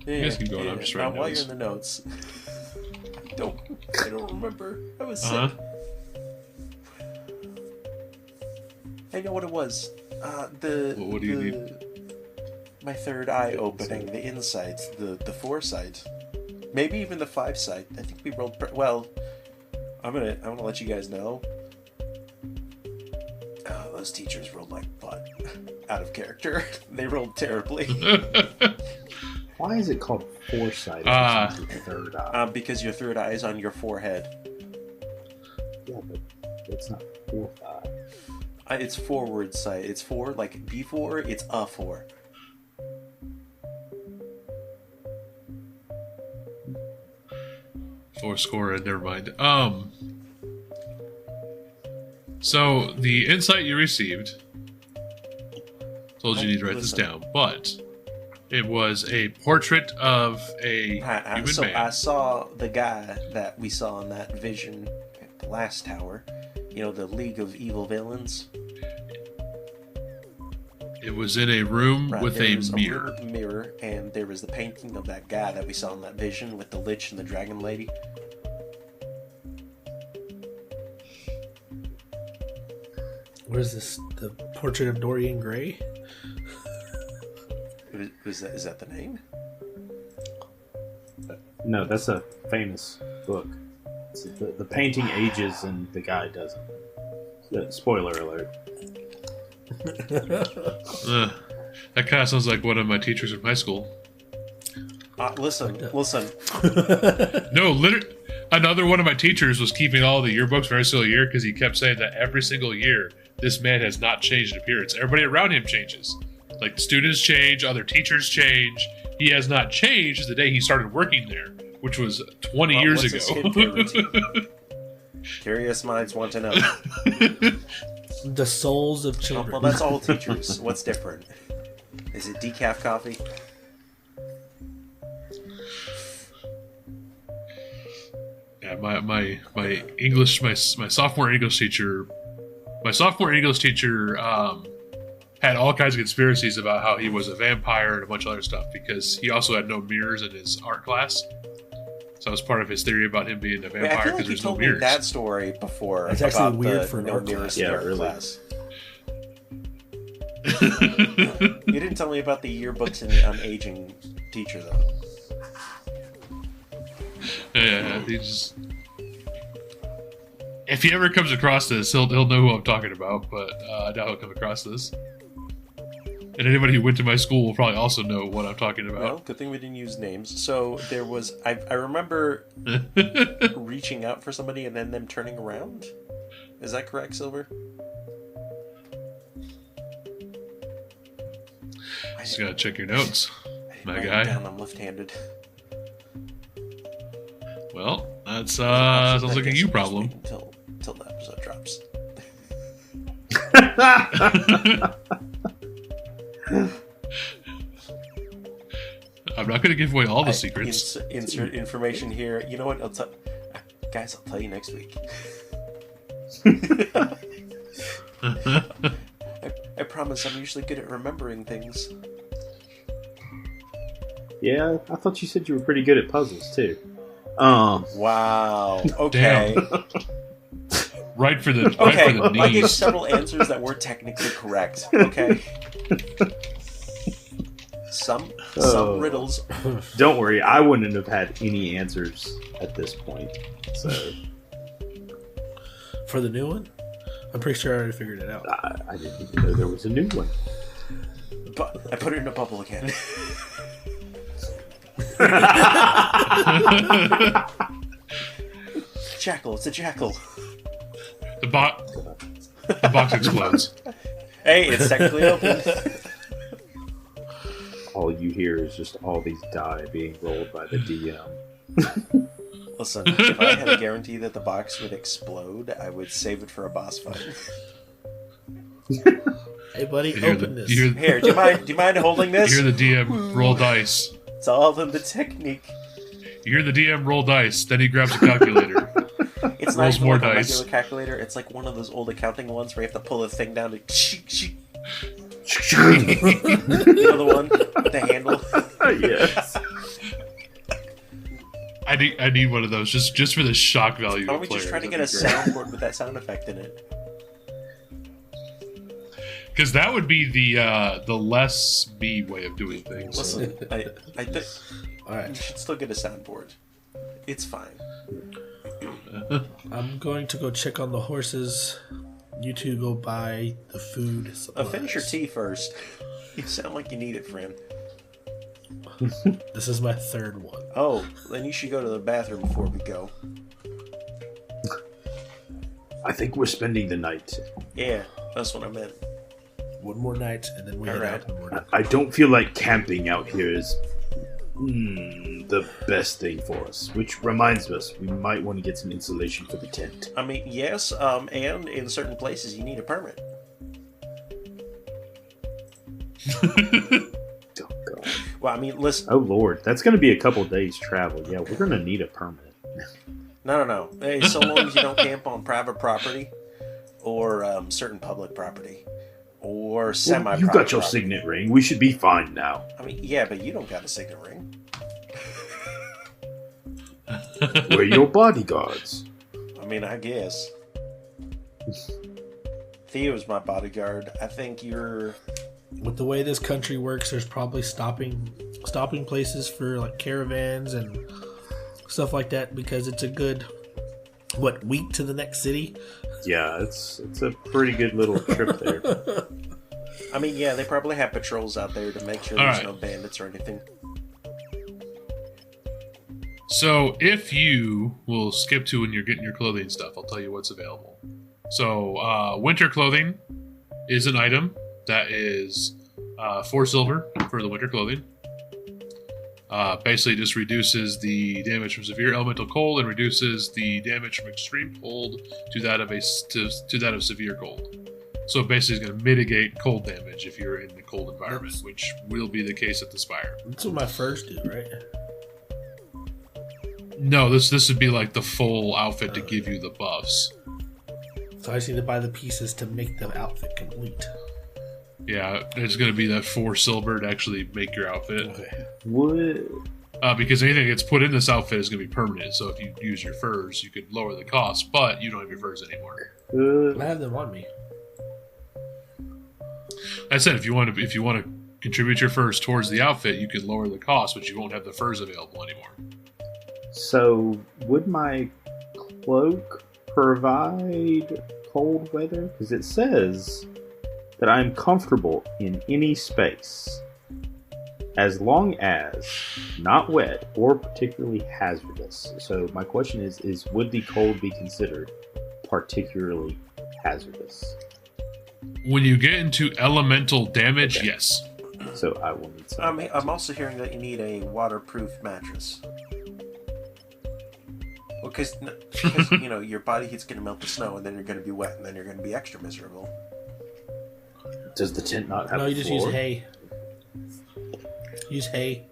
[SPEAKER 2] Yeah,
[SPEAKER 1] guys can go on, I'm just writing
[SPEAKER 2] while
[SPEAKER 1] notes.
[SPEAKER 2] you're in the notes. I don't remember. I was
[SPEAKER 1] Uh-huh.
[SPEAKER 2] sick. I know what it was.
[SPEAKER 1] What do you need?
[SPEAKER 2] My third eye opening, the insight, the foresight, maybe even the 5 sight. I think we rolled. Well, I'm gonna let you guys know. Oh, those teachers rolled like butt. Out of character. They rolled terribly.
[SPEAKER 3] Why is it called foresight? If
[SPEAKER 1] Ah.
[SPEAKER 3] it's not your third eye?
[SPEAKER 2] Because your third eye is on your forehead.
[SPEAKER 3] Yeah, but it's not fourth eye.
[SPEAKER 2] It's forward sight. It's for like before. It's a 4.
[SPEAKER 1] Four score and never mind. So the insight you received told you need to write this
[SPEAKER 2] Listen.
[SPEAKER 1] down, but it was a portrait of a human
[SPEAKER 2] So
[SPEAKER 1] man.
[SPEAKER 2] I saw the guy that we saw in that vision at the last tower. You know, the League of Evil Villains.
[SPEAKER 1] It was in a room with a
[SPEAKER 2] was
[SPEAKER 1] mirror.
[SPEAKER 2] A mirror, and there was the painting of that guy that we saw in that vision with the Lich and the Dragon Lady.
[SPEAKER 4] What is this? The Portrait of Dorian Gray?
[SPEAKER 2] Is that the name?
[SPEAKER 5] No, that's a famous book. The painting ages and the guy doesn't. Spoiler alert.
[SPEAKER 1] That kind of sounds like one of my teachers in high school.
[SPEAKER 2] Listen.
[SPEAKER 1] No, literally, another one of my teachers was keeping all the yearbooks for every single year because he kept saying that every single year this man has not changed in appearance. Everybody around him changes. Like, students change, other teachers change. He has not changed since the day he started working there, which was 20 years ago.
[SPEAKER 2] Curious minds want to know.
[SPEAKER 4] The souls of children.
[SPEAKER 2] Well, that's all teachers. What's different? Is it decaf coffee?
[SPEAKER 1] Yeah, my English, my sophomore English teacher, had all kinds of conspiracies about how he was a vampire and a bunch of other stuff because he also had no mirrors in his art class. So that was part of his theory about him being a vampire because there's no mirrors.
[SPEAKER 2] That story before.
[SPEAKER 4] It's actually weird for an art class.
[SPEAKER 2] Yeah, really. Class. You didn't tell me about the yearbooks on aging teacher though.
[SPEAKER 1] Yeah, he just. If he ever comes across this, he'll know who I'm talking about, but I doubt he'll come across this. And anybody who went to my school will probably also know what I'm talking about.
[SPEAKER 2] Well, good thing we didn't use names. So there was, I remember reaching out for somebody and then them turning around. Is that correct, Silver?
[SPEAKER 1] Just gotta check your notes, my
[SPEAKER 2] guy.
[SPEAKER 1] guy.
[SPEAKER 2] I'm left-handed.
[SPEAKER 1] Well, that's sounds like a you problem.
[SPEAKER 2] Until the episode drops.
[SPEAKER 1] I'm not going to give away all the secrets.
[SPEAKER 2] Insert information here. You know what? Guys, I'll tell you next week. I promise I'm usually good at remembering things.
[SPEAKER 5] Yeah, I thought you said you were pretty good at puzzles, too.
[SPEAKER 2] Wow. Okay.
[SPEAKER 1] Right for the knees.
[SPEAKER 2] I gave several answers that were technically correct. Okay. Some riddles.
[SPEAKER 5] Don't worry, I wouldn't have had any answers at this point. So
[SPEAKER 4] for the new one, I'm pretty sure I already figured it out.
[SPEAKER 5] I didn't even know there was a new one.
[SPEAKER 2] But I put it in a bubble again. Jackal, it's a jackal.
[SPEAKER 1] The box explodes.
[SPEAKER 2] Hey, it's technically open.
[SPEAKER 5] All you hear is just all these die being rolled by the DM.
[SPEAKER 2] Listen, if I had a guarantee that the box would explode, I would save it for a boss fight.
[SPEAKER 4] Hey, buddy, open this.
[SPEAKER 2] Here, do you mind holding this?
[SPEAKER 1] You hear the DM roll dice.
[SPEAKER 2] It's all in the technique.
[SPEAKER 1] You hear the DM roll dice, then he grabs a calculator.
[SPEAKER 2] It's not even like a regular calculator. It's like one of those old accounting ones where you have to pull the thing down to you know the one with the handle?
[SPEAKER 5] Yes.
[SPEAKER 1] I need one of those just for the shock value.
[SPEAKER 2] Why don't we just try to get a soundboard with that sound effect in it?
[SPEAKER 1] Because that would be the less me way of doing things.
[SPEAKER 2] Listen, I think
[SPEAKER 4] all right.
[SPEAKER 2] you should still get a soundboard. It's fine.
[SPEAKER 4] I'm going to go check on the horses. You two go buy the food supplies.
[SPEAKER 2] Finish your tea first. You sound like you need it, friend.
[SPEAKER 4] This is my third one.
[SPEAKER 2] Oh, then you should go to the bathroom before we go.
[SPEAKER 5] I think we're spending the night.
[SPEAKER 2] Yeah, that's what I meant.
[SPEAKER 4] One more night, and then we head out in the morning.
[SPEAKER 5] I don't feel like camping out here is the best thing for us. Which reminds us, we might want to get some insulation for the tent.
[SPEAKER 2] I mean, yes, and in certain places you need a permit.
[SPEAKER 5] Oh, God.
[SPEAKER 2] Well, I mean, listen.
[SPEAKER 5] Oh, Lord. That's going to be a couple days' travel. Yeah, we're going to need a permit.
[SPEAKER 2] No. Hey, so long as you don't camp on private property or certain public property. Or semi.
[SPEAKER 3] You got your signet ring. We should be fine now.
[SPEAKER 2] I mean, yeah, but you don't got a signet ring.
[SPEAKER 3] We're your bodyguards.
[SPEAKER 2] I mean, I guess. Theo's my bodyguard. I think you're...
[SPEAKER 4] With the way this country works, there's probably stopping places for like caravans and stuff like that because it's a good week to the next city.
[SPEAKER 5] Yeah, it's a pretty good little trip there.
[SPEAKER 2] I mean, yeah, they probably have patrols out there to make sure there's no bandits or anything.
[SPEAKER 1] So if you will skip to when you're getting your clothing stuff, I'll tell you what's available. So winter clothing is an item that is 4 silver for the winter clothing. Basically just reduces the damage from severe elemental cold and reduces the damage from extreme cold to that of severe cold. So basically it's going to mitigate cold damage if you're in the cold environment, which will be the case at the Spire.
[SPEAKER 4] That's what my furs do, right?
[SPEAKER 1] No, this would be like the full outfit to give you the buffs.
[SPEAKER 4] So I just need to buy the pieces to make the outfit complete.
[SPEAKER 1] Yeah, it's going to be that 4 silver to actually make your outfit.
[SPEAKER 4] Okay.
[SPEAKER 5] What?
[SPEAKER 1] Because anything that's put in this outfit is going to be permanent. So if you use your furs, you could lower the cost, but you don't have your furs anymore.
[SPEAKER 4] I have them on me.
[SPEAKER 1] I said if you want to contribute your furs towards the outfit, you could lower the cost, but you won't have the furs available anymore.
[SPEAKER 5] So, would my cloak provide cold weather? Because it says that I'm comfortable in any space as long as not wet or particularly hazardous. So my question is would the cold be considered particularly hazardous?
[SPEAKER 1] When you get into elemental damage,
[SPEAKER 5] Okay.
[SPEAKER 1] yes.
[SPEAKER 5] So I will need some.
[SPEAKER 2] I'm also hearing that you need a waterproof mattress. Well, because you know your body heat's going to melt the snow, and then you're going to be wet, and then you're going to be extra miserable.
[SPEAKER 3] Does the tent not have
[SPEAKER 4] No,
[SPEAKER 3] a
[SPEAKER 4] you just
[SPEAKER 3] floor?
[SPEAKER 4] use hay. Use hay.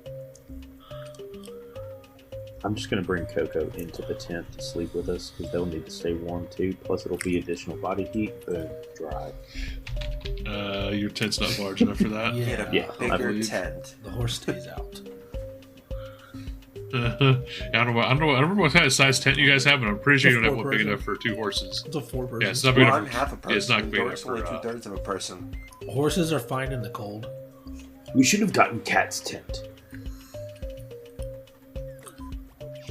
[SPEAKER 5] I'm just going to bring Coco into the tent to sleep with us because they'll need to stay warm too. Plus, it'll be additional body heat. Boom, dry.
[SPEAKER 1] Your tent's not large enough for that.
[SPEAKER 2] Get a
[SPEAKER 5] Yeah, I
[SPEAKER 2] bigger
[SPEAKER 1] believe.
[SPEAKER 2] tent.
[SPEAKER 4] The horse stays out.
[SPEAKER 1] I don't remember what kind of size tent you guys have, but I'm pretty sure you don't have one big
[SPEAKER 4] Four-person.
[SPEAKER 1] enough for 2 horses.
[SPEAKER 4] It's a 4-person.
[SPEAKER 1] Yeah, it's not big
[SPEAKER 2] Well,
[SPEAKER 1] enough.
[SPEAKER 2] I'm half a person.
[SPEAKER 1] It's not big
[SPEAKER 2] Dork's
[SPEAKER 1] enough
[SPEAKER 2] only
[SPEAKER 1] for.
[SPEAKER 2] 2/3 of a person.
[SPEAKER 4] Horses are fine in the cold.
[SPEAKER 3] We should have gotten Cat's tent.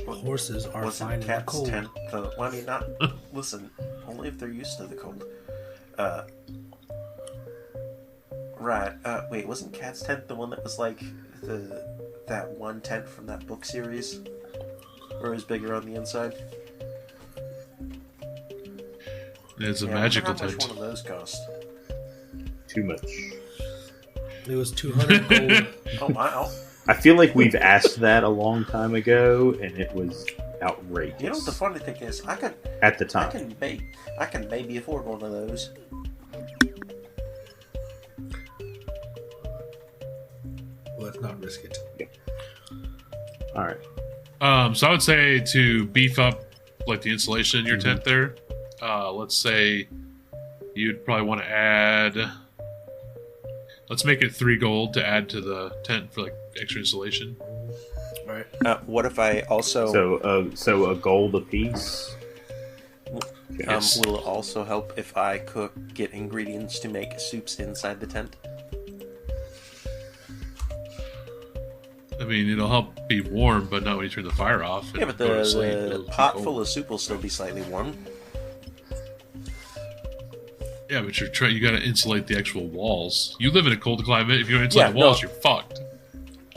[SPEAKER 4] Horses are
[SPEAKER 2] Wasn't
[SPEAKER 4] fine in the
[SPEAKER 2] Cat's
[SPEAKER 4] cold.
[SPEAKER 2] tent the? Well, I mean, not. Listen, only if they're used to the cold. Right. Wait, wasn't Cat's tent the one that was like that one tent from that book series, where it was bigger on the inside?
[SPEAKER 1] It's a
[SPEAKER 2] Yeah, I wonder
[SPEAKER 1] magical
[SPEAKER 2] how much
[SPEAKER 1] tent.
[SPEAKER 2] one of those cost?
[SPEAKER 5] Too much.
[SPEAKER 4] It was 200 gold.
[SPEAKER 2] Oh wow!
[SPEAKER 5] I feel like we've asked that a long time ago, and it was outrageous
[SPEAKER 2] You know what the funny thing is?
[SPEAKER 5] at the time.
[SPEAKER 2] I can maybe afford one of those.
[SPEAKER 4] Let's not risk it.
[SPEAKER 5] All right.
[SPEAKER 1] So I would say to beef up like the insulation in your tent there. Let's say you'd probably want to add. Let's make it 3 gold to add to the tent for like extra insulation.
[SPEAKER 4] Alright.
[SPEAKER 2] What if I also
[SPEAKER 5] So a gold apiece.
[SPEAKER 1] Yes.
[SPEAKER 2] will it also help if I get ingredients to make soups inside the tent?
[SPEAKER 1] I mean, it'll help be warm, but not when you turn the fire off.
[SPEAKER 2] Yeah,
[SPEAKER 1] and
[SPEAKER 2] but
[SPEAKER 1] go to sleep.
[SPEAKER 2] the
[SPEAKER 1] It'll be
[SPEAKER 2] pot
[SPEAKER 1] cold.
[SPEAKER 2] full of soup will still be slightly warm.
[SPEAKER 1] Yeah, but you got to insulate the actual walls. You live in a cold climate. If you don't insulate
[SPEAKER 2] Yeah,
[SPEAKER 1] the walls,
[SPEAKER 2] no.
[SPEAKER 1] you're fucked.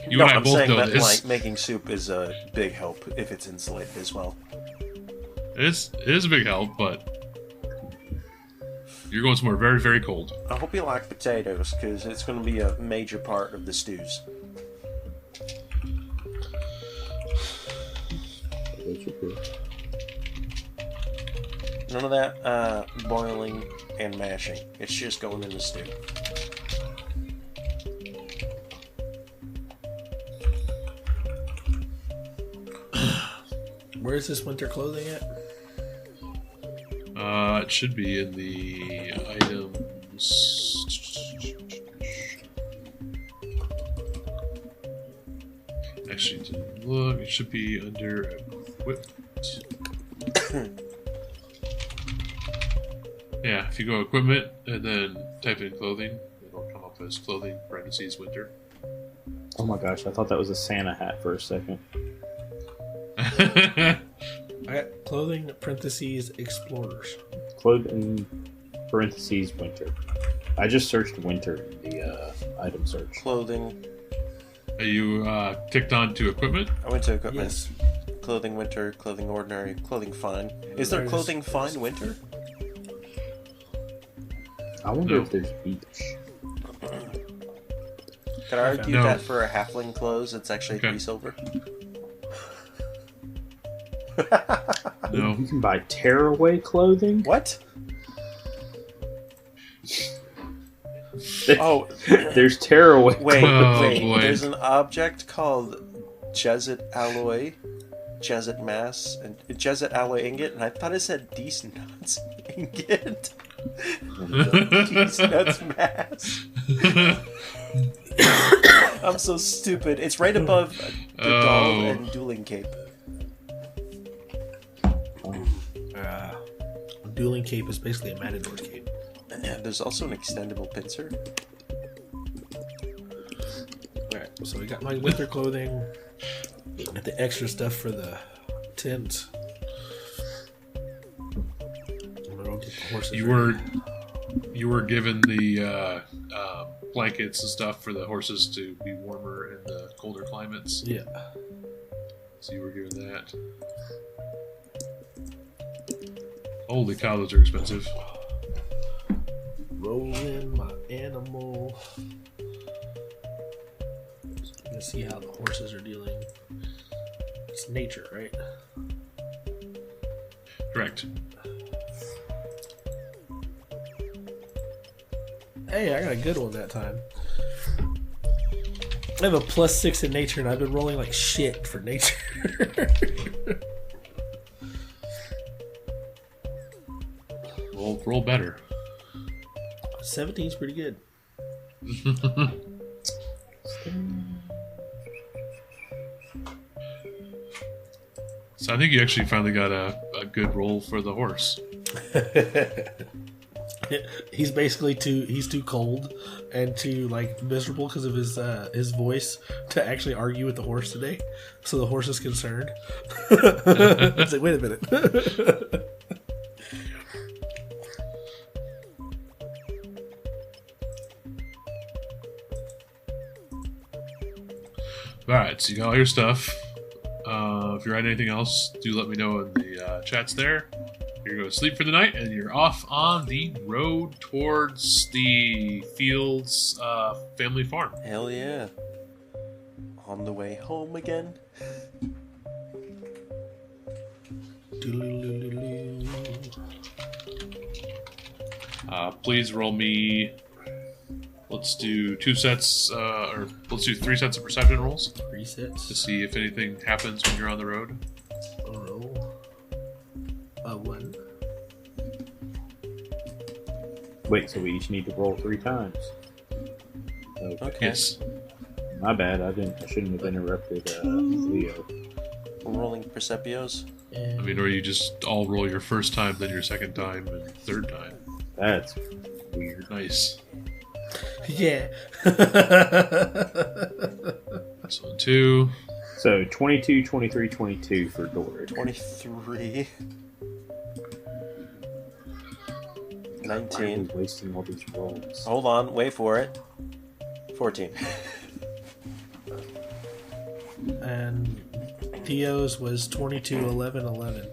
[SPEAKER 1] You
[SPEAKER 2] No,
[SPEAKER 1] and I
[SPEAKER 2] I'm
[SPEAKER 1] both
[SPEAKER 2] saying
[SPEAKER 1] know
[SPEAKER 2] that
[SPEAKER 1] this.
[SPEAKER 2] like making soup is a big help if it's insulated as well.
[SPEAKER 1] It is a big help, but you're going somewhere very, very cold.
[SPEAKER 2] I hope you like potatoes because it's going to be a major part of the stews. None of that boiling and mashing. It's just going in the stew.
[SPEAKER 4] Where is this winter clothing at?
[SPEAKER 1] It should be in the items. you to look. It should be under equipment. Yeah, if you go equipment and then type in clothing, it'll come up as clothing parentheses winter.
[SPEAKER 5] Oh my gosh, I thought that was a Santa hat for a second.
[SPEAKER 4] I got clothing parentheses explorers.
[SPEAKER 5] Clothing parentheses winter. I just searched winter in the item search.
[SPEAKER 2] Clothing.
[SPEAKER 1] Are you ticked on to equipment?
[SPEAKER 2] I went to equipment.
[SPEAKER 4] Yes.
[SPEAKER 2] Clothing winter, clothing ordinary, clothing fine. Is there
[SPEAKER 4] There it
[SPEAKER 2] clothing
[SPEAKER 4] is.
[SPEAKER 2] fine winter?
[SPEAKER 5] I wonder
[SPEAKER 1] No.
[SPEAKER 5] if there's beach.
[SPEAKER 2] Could I argue
[SPEAKER 1] No.
[SPEAKER 2] that for a halfling clothes, it's actually
[SPEAKER 1] Okay.
[SPEAKER 2] 3 silver?
[SPEAKER 1] No.
[SPEAKER 5] You can buy tearaway clothing.
[SPEAKER 2] What?
[SPEAKER 5] There-
[SPEAKER 2] Oh,
[SPEAKER 5] There's tearaway.
[SPEAKER 2] wait,
[SPEAKER 1] Oh,
[SPEAKER 2] wait.
[SPEAKER 1] boy.
[SPEAKER 2] There's an object called Jesuit alloy, Jesuit mass, and Jesuit alloy ingot, and I thought it said decent nuts ingot. These nuts mass. I'm so stupid. It's right above the doll
[SPEAKER 1] Oh.
[SPEAKER 2] and dueling cape.
[SPEAKER 4] Dueling cape is basically a matador's cape.
[SPEAKER 2] And there's also an extendable pincer.
[SPEAKER 4] Alright, so we got my winter clothing. Got the extra stuff for the tent. I'm gonna go get the horses ready.
[SPEAKER 1] You were given the blankets and stuff for the horses to be warmer in the colder climates.
[SPEAKER 4] Yeah.
[SPEAKER 1] So you were given that. Holy cow, those are expensive.
[SPEAKER 4] Rolling my animal. Let's see how the horses are dealing. It's nature, right?
[SPEAKER 1] Correct.
[SPEAKER 4] Hey, I got a good one that time. I have a +6 in nature, and I've been rolling like shit for nature.
[SPEAKER 1] Roll better.
[SPEAKER 4] 17's pretty good.
[SPEAKER 1] So I think you actually finally got a good roll for the horse.
[SPEAKER 4] He's basically too cold and too like miserable because of his voice to actually argue with the horse today. So the horse is concerned. It's like, wait a minute.
[SPEAKER 1] Alright, so you got all your stuff. If you're writing anything else, do let me know in the chats there. You're going to sleep for the night, and you're off on the road towards the Fields family farm.
[SPEAKER 2] Hell yeah. On the way home again.
[SPEAKER 1] Please roll me. Let's do 2 sets, or let's do 3 sets of perception rolls to
[SPEAKER 4] Resets.
[SPEAKER 1] see if anything happens when you're on the road.
[SPEAKER 4] Roll. A 1.
[SPEAKER 5] Wait, so we each need to roll 3 times. Okay.
[SPEAKER 2] Okay.
[SPEAKER 1] Yes.
[SPEAKER 5] My bad. I shouldn't have interrupted Leo.
[SPEAKER 2] We're rolling Percepios.
[SPEAKER 1] I mean, or you just all roll your first time, then your second time, and third time.
[SPEAKER 5] That's weird.
[SPEAKER 1] Nice.
[SPEAKER 4] Yeah.
[SPEAKER 1] So 2.
[SPEAKER 5] So 22, 23, 22 for Doric.
[SPEAKER 2] 23.
[SPEAKER 5] Why are we
[SPEAKER 2] 19.
[SPEAKER 5] wasting all these rolls?
[SPEAKER 2] Hold on, wait for it. 14.
[SPEAKER 4] And Theo's was 22, 11, 11.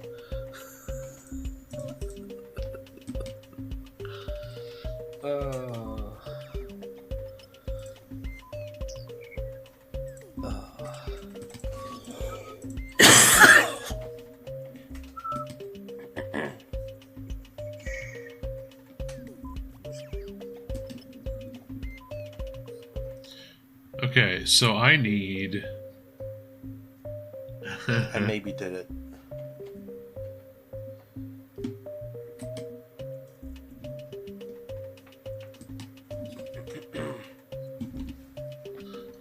[SPEAKER 1] Okay, so I need.
[SPEAKER 2] I maybe did it.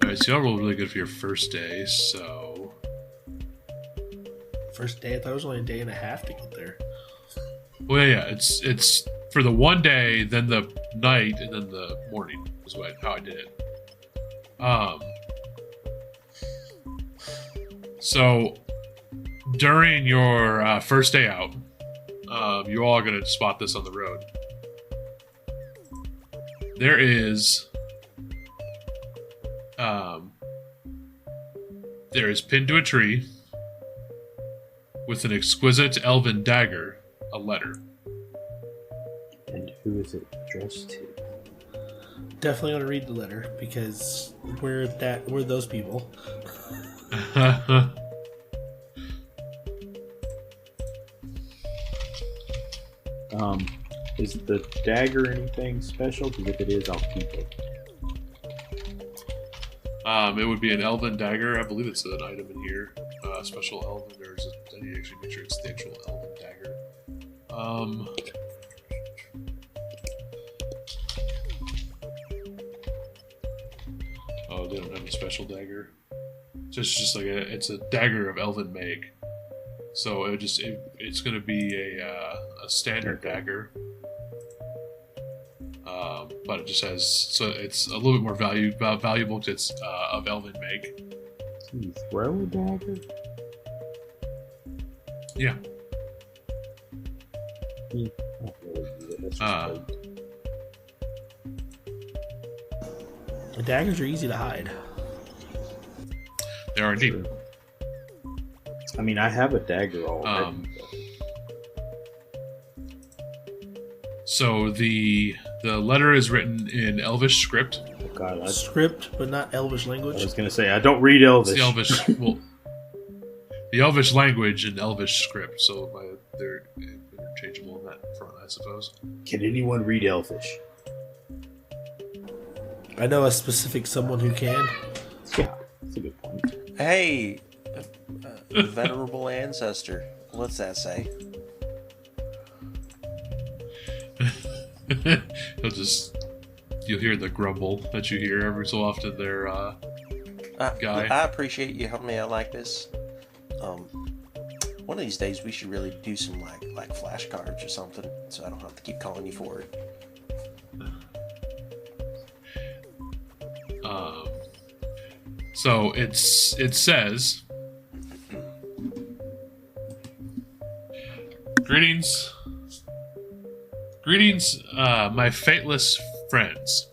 [SPEAKER 1] Alright, so y'all rolled really good for your first day, so.
[SPEAKER 4] first day. I thought it was only a day and a half to get there.
[SPEAKER 1] Well, yeah, it's for the one day, then the night, and then the morning is how I did it. So during your first day out, you all are going to spot this on the road. There is pinned to a tree with an exquisite elven dagger, a letter.
[SPEAKER 5] And who is it addressed to?
[SPEAKER 4] Definitely want to read the letter because we're those people.
[SPEAKER 5] Is the dagger anything special? Because if it is, I'll keep it.
[SPEAKER 1] It would be an elven dagger. I believe it's an item in here. Special elven. I need to actually make sure it's the actual elven dagger. Oh, they don't have a special dagger. Just like it's a dagger of elven make. So it's going to be a standard dagger. But it just has, so it's a little bit more valuable because it's of elven make.
[SPEAKER 5] Can you throw a dagger?
[SPEAKER 1] Yeah.
[SPEAKER 5] Not really use it. That's just weight.
[SPEAKER 4] The daggers are easy to hide.
[SPEAKER 1] They are indeed.
[SPEAKER 5] True. I mean, I have a dagger already.
[SPEAKER 1] So the letter is written in Elvish script.
[SPEAKER 5] Oh God,
[SPEAKER 4] Script, but not Elvish language.
[SPEAKER 5] I was going to say, I don't read Elvish.
[SPEAKER 1] It's the Elvish, the Elvish language and Elvish script. So they're interchangeable in that front, I suppose.
[SPEAKER 3] Can anyone read Elvish?
[SPEAKER 4] I know a specific someone who can.
[SPEAKER 5] Yeah, that's a good point.
[SPEAKER 2] Hey, venerable ancestor. What's that say?
[SPEAKER 1] You'll hear the grumble that you hear every so often there, guy.
[SPEAKER 2] I appreciate you helping me out like this. One of these days we should really do some like flashcards or something, so I don't have to keep calling you for it.
[SPEAKER 1] So it says, Greetings, my fateless friends.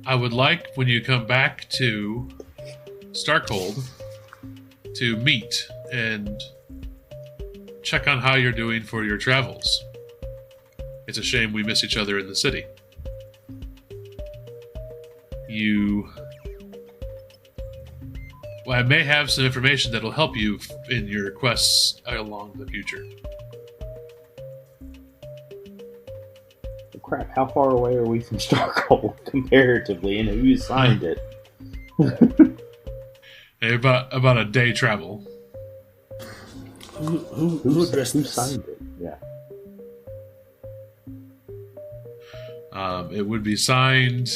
[SPEAKER 1] I would like, when you come back to Starkhold, to meet and check on how you're doing for your travels. It's a shame we miss each other in the city. I may have some information that'll help you in your quests along the future.
[SPEAKER 5] Oh, crap, how far away are we from Starkhold comparatively, and who signed it?
[SPEAKER 1] About a day travel.
[SPEAKER 4] Who addressed
[SPEAKER 5] Who
[SPEAKER 4] this?
[SPEAKER 5] signed it? Yeah.
[SPEAKER 1] It would be signed.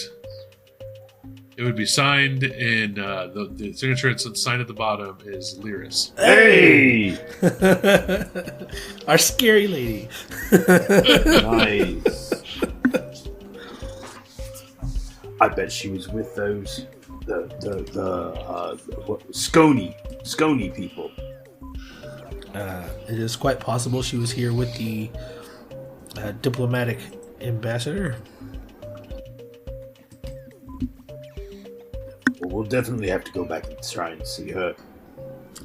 [SPEAKER 1] It would be signed in the signature. It's signed at the bottom is Lyris.
[SPEAKER 5] Hey!
[SPEAKER 4] Our scary lady.
[SPEAKER 5] Nice.
[SPEAKER 3] I bet she was with those Scony people.
[SPEAKER 4] It is quite possible she was here with the diplomatic ambassador.
[SPEAKER 3] Well, we'll definitely have to go back and try and see her.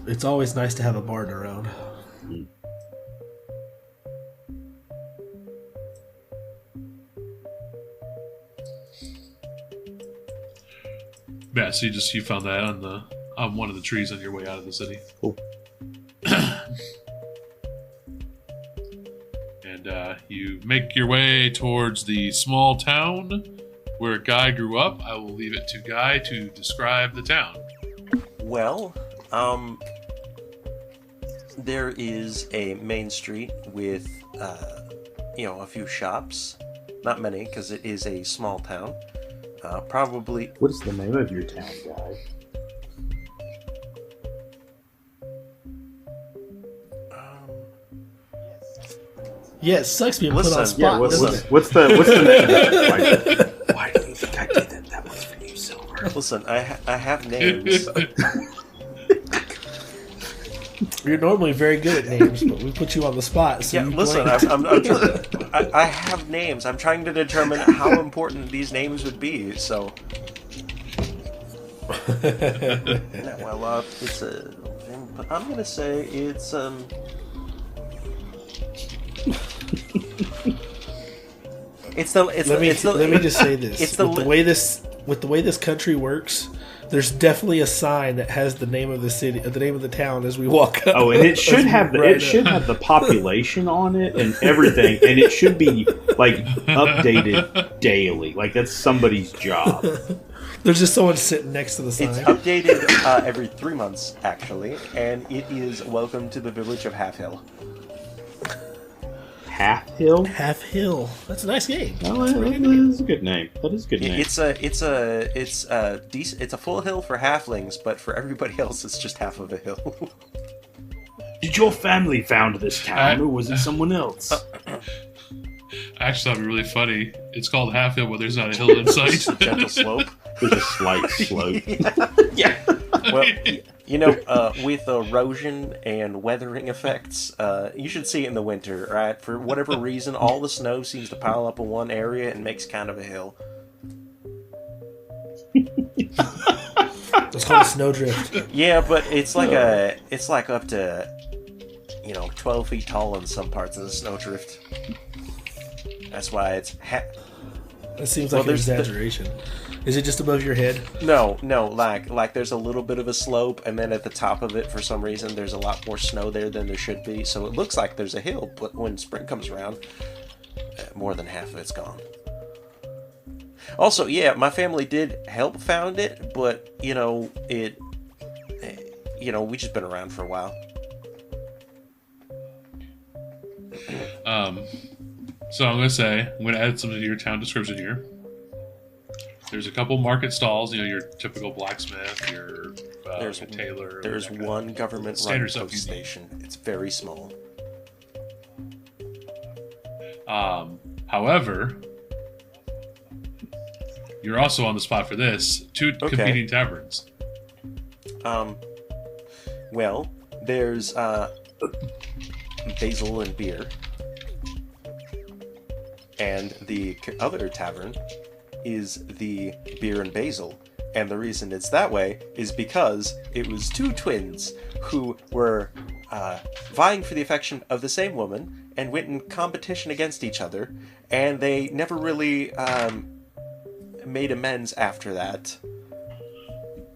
[SPEAKER 4] It's always nice to have a bard around.
[SPEAKER 1] Yeah, so you found that on one of the trees on your way out of the city.
[SPEAKER 5] Cool.
[SPEAKER 1] And you make your way towards the small town where Guy grew up. I will leave it to Guy to describe the town.
[SPEAKER 2] Well, there is a main street with, a few shops. Not many, because it is a small town. Probably...
[SPEAKER 5] What is the name of your town, guy?
[SPEAKER 4] Yeah, it sucks being put on
[SPEAKER 2] Listen,
[SPEAKER 4] spot.
[SPEAKER 5] Yeah, what's
[SPEAKER 4] doesn't
[SPEAKER 5] the name?
[SPEAKER 3] Why do you think I did that? That was for you, Silver.
[SPEAKER 2] Listen, I have names.
[SPEAKER 4] You're normally very good at names, but we put you on the spot. So
[SPEAKER 2] Yeah,
[SPEAKER 4] you
[SPEAKER 2] listen,
[SPEAKER 4] blanked.
[SPEAKER 2] I have names. I'm trying to determine how important these names would be. So, well, it's a. I'm gonna say it's
[SPEAKER 4] Let me just say this:
[SPEAKER 2] It's
[SPEAKER 4] with the way this country works, there's definitely a sign that has the name of the city, the name of the town as we walk up.
[SPEAKER 5] Oh, and it should
[SPEAKER 4] As we
[SPEAKER 5] have
[SPEAKER 4] ride up.
[SPEAKER 5] have the population on it and everything, and it should be like updated daily. Like that's somebody's job.
[SPEAKER 4] There's just someone sitting next to the sign.
[SPEAKER 2] It's updated every 3 months, actually, and it is "Welcome to the village of Half Hill."
[SPEAKER 5] Half Hill.
[SPEAKER 4] Half Hill. That's a nice game.
[SPEAKER 5] Oh, that is a good name. That is a good name.
[SPEAKER 2] It's a full hill for halflings, but for everybody else, it's just half of a hill.
[SPEAKER 3] Did your family found this town, or was it someone else?
[SPEAKER 1] Actually, that'd be really funny. It's called Half Hill, but there's not a hill in sight.
[SPEAKER 2] Just a gentle slope.
[SPEAKER 5] There's a slight slope.
[SPEAKER 2] Yeah. Well, with erosion and weathering effects, you should see it in the winter, right? For whatever reason, all the snow seems to pile up in one area and makes kind of a hill.
[SPEAKER 4] It's called a snowdrift.
[SPEAKER 2] Yeah, but it's like up to 12 feet tall in some parts of the snowdrift. That's why it's
[SPEAKER 4] That seems like an exaggeration. Is it just above your head?
[SPEAKER 2] No, like there's a little bit of a slope, and then at the top of it, for some reason, there's a lot more snow there than there should be, so it looks like there's a hill, but when spring comes around, more than half of it's gone. Also, yeah, my family did help found it, but, we just been around for a while.
[SPEAKER 1] So I'm going to add something to your town description here. There's a couple market stalls, your typical blacksmith, your
[SPEAKER 2] There's
[SPEAKER 1] tailor.
[SPEAKER 2] There's one government-run post station. It's very small.
[SPEAKER 1] However, you're also on the spot for this. Two competing taverns.
[SPEAKER 2] Well, there's basil and beer. And the other tavern is the beer and basil. And the reason it's that way is because it was two twins who were vying for the affection of the same woman and went in competition against each other. And they never really made amends after that.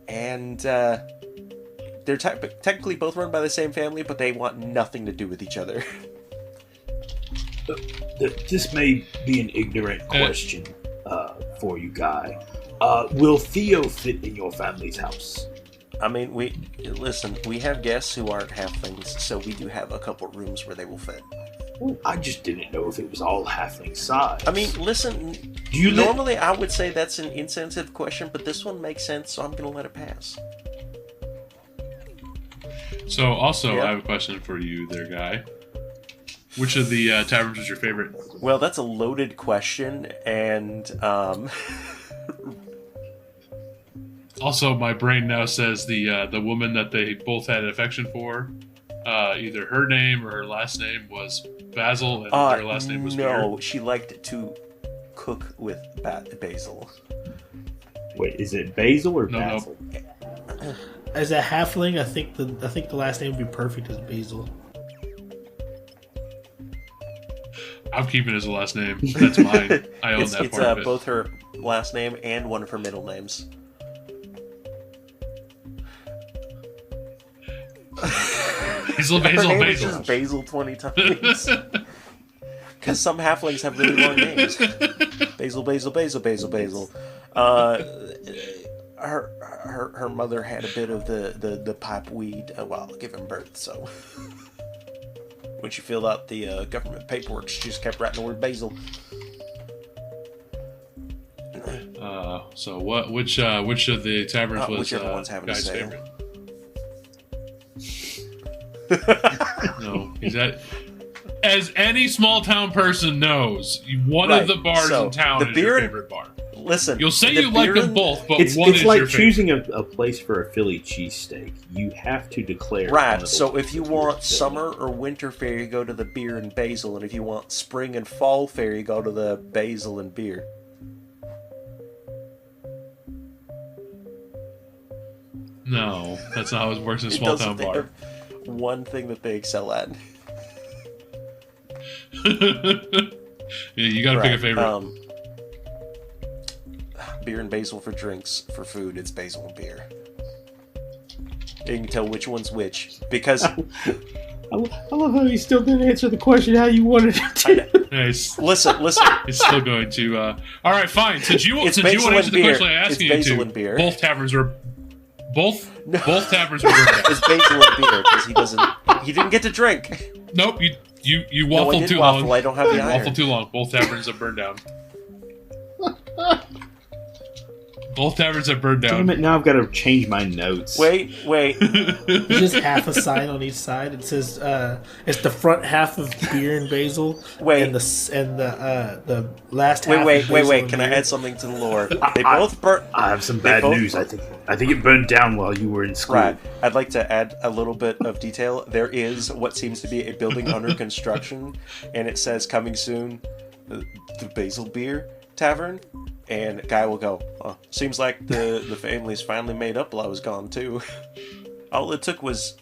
[SPEAKER 2] And they're technically both run by the same family, but they want nothing to do with each other.
[SPEAKER 3] This may be an ignorant question for you, Guy. Will Theo fit in your family's house?
[SPEAKER 2] I mean, we have guests who aren't halflings, so we do have a couple rooms where they will fit.
[SPEAKER 3] I just didn't know if it was all halfling size.
[SPEAKER 2] I mean, listen, normally I would say that's an insensitive question, but this one makes sense, so I'm going to let it pass.
[SPEAKER 1] So, also, I have a question for you there, Guy. Which of the taverns was your favorite?
[SPEAKER 2] Well, that's a loaded question, and
[SPEAKER 1] also, my brain now says the woman that they both had an affection for, either her name or her last name was Basil, and their last name was
[SPEAKER 2] no,
[SPEAKER 1] Beer.
[SPEAKER 2] she liked to cook with basil.
[SPEAKER 5] Wait, is it Basil or
[SPEAKER 1] No.
[SPEAKER 5] Basil?
[SPEAKER 4] As a halfling, I think the last name would be perfect as Basil.
[SPEAKER 1] I'm keeping it as a last name. That's mine. I own that part of it.
[SPEAKER 2] It's both her last name and one of her middle names.
[SPEAKER 1] Basil.
[SPEAKER 2] Her name is just Basil 20 times. Because some halflings have really long names. Basil. Her mother had a bit of the pipe weed while giving birth, so when she filled out the government paperwork, she just kept writing the word basil.
[SPEAKER 1] So which of the taverns was
[SPEAKER 2] whichever one's having
[SPEAKER 1] Guy's
[SPEAKER 2] a sale.
[SPEAKER 1] favorite? No, is that as any small town person knows, one
[SPEAKER 2] Right,
[SPEAKER 1] of the bars
[SPEAKER 2] so
[SPEAKER 1] in town
[SPEAKER 2] the
[SPEAKER 1] is
[SPEAKER 2] beer
[SPEAKER 1] your
[SPEAKER 2] and-
[SPEAKER 1] favorite bar.
[SPEAKER 2] Listen,
[SPEAKER 1] You'll say
[SPEAKER 2] the
[SPEAKER 1] you like
[SPEAKER 2] beer
[SPEAKER 1] them
[SPEAKER 2] and-
[SPEAKER 1] both, but
[SPEAKER 5] It's
[SPEAKER 1] one is
[SPEAKER 5] like
[SPEAKER 1] your favorite.
[SPEAKER 5] choosing a place for a Philly cheesesteak. You have to declare. one
[SPEAKER 2] Right,
[SPEAKER 5] of those
[SPEAKER 2] so if you
[SPEAKER 5] places
[SPEAKER 2] want
[SPEAKER 5] Philly.
[SPEAKER 2] summer or winter fare, you go to the beer and basil, and if you want spring and fall fare, you go to the basil and beer.
[SPEAKER 1] No, that's not how it works in a
[SPEAKER 2] It
[SPEAKER 1] small
[SPEAKER 2] doesn't-
[SPEAKER 1] town
[SPEAKER 2] they
[SPEAKER 1] bar.
[SPEAKER 2] have one thing that they excel at.
[SPEAKER 1] Yeah, you gotta pick a favorite.
[SPEAKER 2] Beer and basil for drinks. For food, it's basil and beer. And you can tell which one's which because
[SPEAKER 5] I love how you still didn't answer the question how you wanted it to.
[SPEAKER 1] Nice.
[SPEAKER 2] listen.
[SPEAKER 1] It's still going to. All right, fine. Since you
[SPEAKER 2] It's
[SPEAKER 1] want to
[SPEAKER 2] basil
[SPEAKER 1] answer
[SPEAKER 2] and
[SPEAKER 1] the
[SPEAKER 2] beer.
[SPEAKER 1] question I'm
[SPEAKER 2] It's
[SPEAKER 1] asking
[SPEAKER 2] basil
[SPEAKER 1] you
[SPEAKER 2] and beer.
[SPEAKER 1] to, both taverns were both
[SPEAKER 2] No.
[SPEAKER 1] both taverns were burned down.
[SPEAKER 2] it's basil and beer because he didn't get to drink.
[SPEAKER 1] Nope, you
[SPEAKER 2] No, I
[SPEAKER 1] waffled
[SPEAKER 2] didn't
[SPEAKER 1] too
[SPEAKER 2] waffle.
[SPEAKER 1] long.
[SPEAKER 2] I don't have the
[SPEAKER 1] You
[SPEAKER 2] iron.
[SPEAKER 1] waffled too long. Both taverns have burned down. Both taverns have burned
[SPEAKER 5] Damn
[SPEAKER 1] down.
[SPEAKER 5] it! Now I've got to change my notes.
[SPEAKER 2] Wait.
[SPEAKER 4] There's just half a sign on each side. It says it's the front half of beer and basil.
[SPEAKER 2] Wait.
[SPEAKER 4] And the last half.
[SPEAKER 2] Wait.
[SPEAKER 4] of basil and
[SPEAKER 2] Can I
[SPEAKER 4] beer.
[SPEAKER 2] add something to the lore? They both burnt.
[SPEAKER 5] I have some
[SPEAKER 2] They
[SPEAKER 5] bad
[SPEAKER 2] both-
[SPEAKER 5] news. I think it burned down while you were in school.
[SPEAKER 2] Right. I'd like to add a little bit of detail. There is what seems to be a building under construction, and it says coming soon, the Basil Beer Tavern. And guy will go, oh, seems like the family's finally made up while I was gone too. All it took was,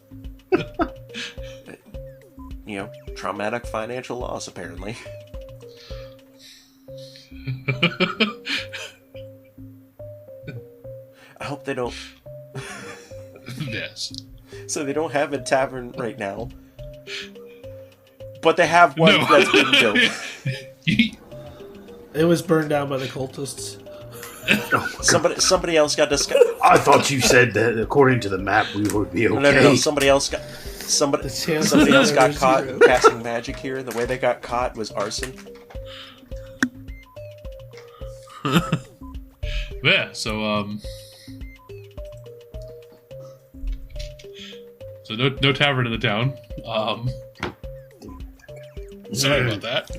[SPEAKER 2] traumatic financial loss apparently. I hope they don't.
[SPEAKER 1] Yes.
[SPEAKER 2] So they don't have a tavern right now, but they have one
[SPEAKER 1] No.
[SPEAKER 2] that's been built.
[SPEAKER 4] It was burned down by the cultists.
[SPEAKER 2] Somebody else got discovered.
[SPEAKER 5] I thought you said that according to the map we would be okay.
[SPEAKER 2] No. Somebody else got
[SPEAKER 4] The chance
[SPEAKER 2] somebody else
[SPEAKER 4] of
[SPEAKER 2] got
[SPEAKER 4] zero.
[SPEAKER 2] caught casting magic here. The way they got caught was arson.
[SPEAKER 1] Yeah, so no tavern in the town. Sorry about that.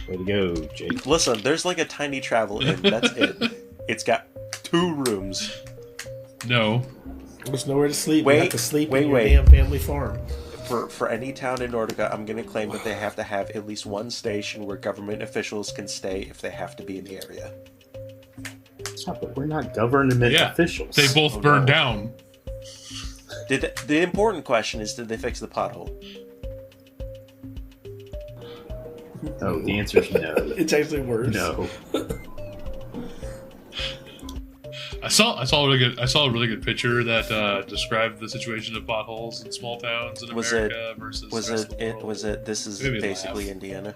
[SPEAKER 5] Way to go, Jake.
[SPEAKER 2] Listen, there's like a tiny travel inn. That's it. It's got 2 rooms.
[SPEAKER 1] No.
[SPEAKER 4] There's nowhere to sleep.
[SPEAKER 2] Wait,
[SPEAKER 4] you have to sleep
[SPEAKER 2] wait,
[SPEAKER 4] in your
[SPEAKER 2] wait.
[SPEAKER 4] damn family farm.
[SPEAKER 2] For any town in Nordica, I'm going to claim that they have to have at least one station where government officials can stay if they have to be in the area.
[SPEAKER 5] Yeah, but we're not government
[SPEAKER 1] Yeah,
[SPEAKER 5] officials.
[SPEAKER 1] they both
[SPEAKER 2] Oh,
[SPEAKER 1] burned
[SPEAKER 2] no.
[SPEAKER 1] down.
[SPEAKER 2] The important question is, did they fix the pothole?
[SPEAKER 5] Oh, the answer is no.
[SPEAKER 4] It's actually worse.
[SPEAKER 5] No.
[SPEAKER 1] I saw a really good picture that described the situation of potholes in small towns in
[SPEAKER 2] Was
[SPEAKER 1] America versus
[SPEAKER 2] Was
[SPEAKER 1] the rest of the world.
[SPEAKER 2] this is
[SPEAKER 1] Maybe
[SPEAKER 2] basically
[SPEAKER 1] laugh.
[SPEAKER 2] Indiana?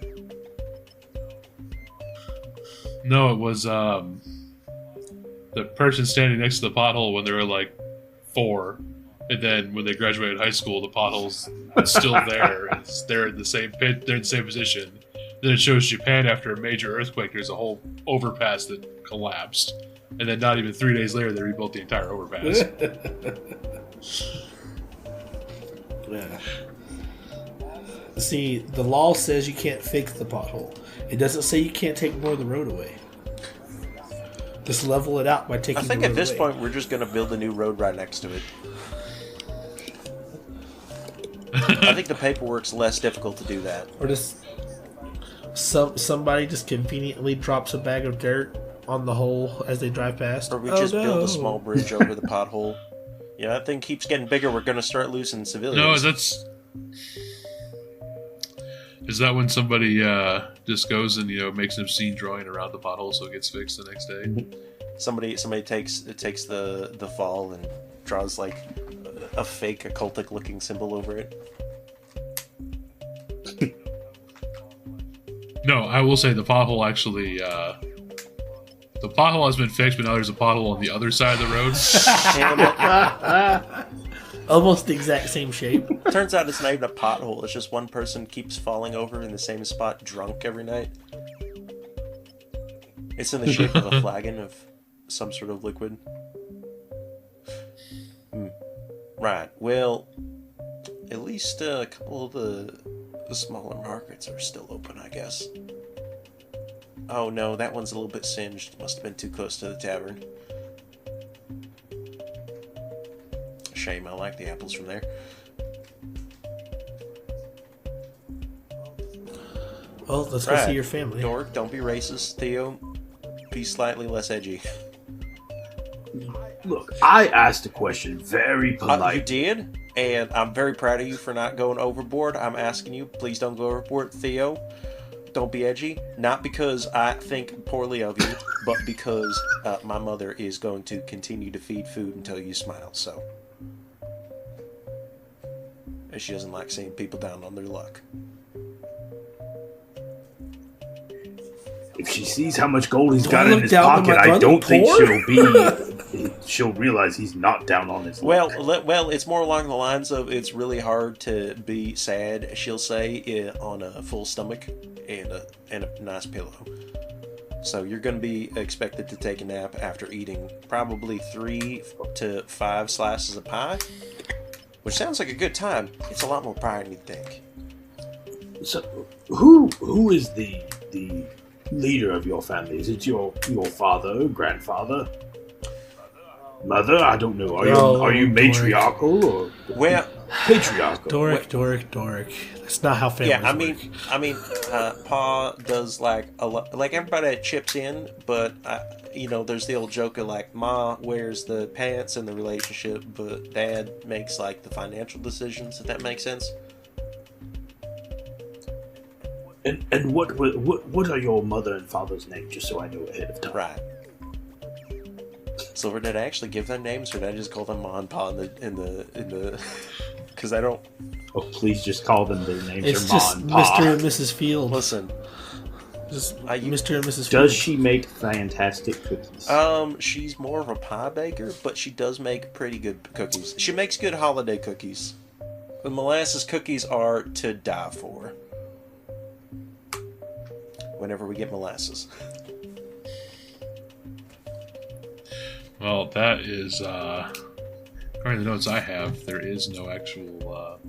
[SPEAKER 1] No, it was the person standing next to the pothole when they were like 4, and then when they graduated high school, the pothole's still there. They're in the same pit. They're in the same position. Then it shows Japan after a major earthquake. There's a whole overpass that collapsed, and then not even 3 days later, they rebuilt the entire overpass.
[SPEAKER 4] Yeah. See, the law says you can't fix the pothole. It doesn't say you can't take more of the road away. Just level it out by taking.
[SPEAKER 2] I think
[SPEAKER 4] the
[SPEAKER 2] at
[SPEAKER 4] road
[SPEAKER 2] this
[SPEAKER 4] away.
[SPEAKER 2] point we're just going to build a new road right next to it. I think the paperwork's less difficult to do that.
[SPEAKER 4] or just somebody just conveniently drops a bag of dirt on the hole as they drive past.
[SPEAKER 2] Or we
[SPEAKER 4] Oh,
[SPEAKER 2] just build
[SPEAKER 4] no.
[SPEAKER 2] a small bridge over the pothole. Yeah, that thing keeps getting bigger. We're going to start losing civilians.
[SPEAKER 1] No, is that when somebody just goes and makes an obscene drawing around the pothole so it gets fixed the next day?
[SPEAKER 2] Somebody takes the fall and draws like a fake occultic looking symbol over it.
[SPEAKER 1] No, I will say the pothole actually. The pothole has been fixed, but now there's a pothole on the other side of the road.
[SPEAKER 2] Damn it.
[SPEAKER 4] Almost the exact same shape.
[SPEAKER 2] Turns out it's not even a pothole. It's just one person keeps falling over in the same spot drunk every night. It's in the shape of a flagon of some sort of liquid. Right. Well, at least a couple of the The smaller markets are still open, I guess. Oh no, that one's a little bit singed. Must have been too close to the tavern. Shame, I like the apples from there.
[SPEAKER 4] Well, let's go see your family.
[SPEAKER 2] Dork, don't be racist. Theo, be slightly less edgy.
[SPEAKER 3] Look, I asked a question very polite.
[SPEAKER 2] You did, and I'm very proud of you for not going overboard. I'm asking you, please don't go overboard. Theo, don't be edgy. Not because I think poorly of you, but because my mother is going to continue to feed food until you smile, so. And she doesn't like seeing people down on their luck.
[SPEAKER 3] If she sees how much gold he's got in his pocket, I don't think she'll realize he's not down on his luck.
[SPEAKER 2] Well, it's more along the lines of it's really hard to be sad, she'll say, on a full stomach and a nice pillow. So you're going to be expected to take a nap after eating probably 3 to 5 slices of pie, which sounds like a good time. It's a lot more pie than you'd think.
[SPEAKER 3] So, who is the leader of your family? Is it your father, grandfather, mother? I don't know. Are you matriarchal or patriarchal?
[SPEAKER 4] Doric. That's not how families work.
[SPEAKER 2] I mean, Pa does like a lot. Like everybody chips in, but there's the old joke of like Ma wears the pants in the relationship, but Dad makes like the financial decisions. If that makes sense.
[SPEAKER 3] And what are your mother and father's names, just so I know ahead of time?
[SPEAKER 2] Right. So did I actually give them names, or did I just call them Ma and Pa in the? Because I don't.
[SPEAKER 3] Oh, please just call them their names.
[SPEAKER 4] It's
[SPEAKER 3] Ma
[SPEAKER 4] just
[SPEAKER 3] and Pa.
[SPEAKER 4] Mr. and Mrs. Field.
[SPEAKER 2] Listen.
[SPEAKER 4] Just Mr. and Mrs. Field.
[SPEAKER 5] Does she make fantastic cookies?
[SPEAKER 2] She's more of a pie baker, but she does make pretty good cookies. She makes good holiday cookies. The molasses cookies are to die for. Whenever we get molasses.
[SPEAKER 1] Well, that is, according to the notes I have, there is no actual,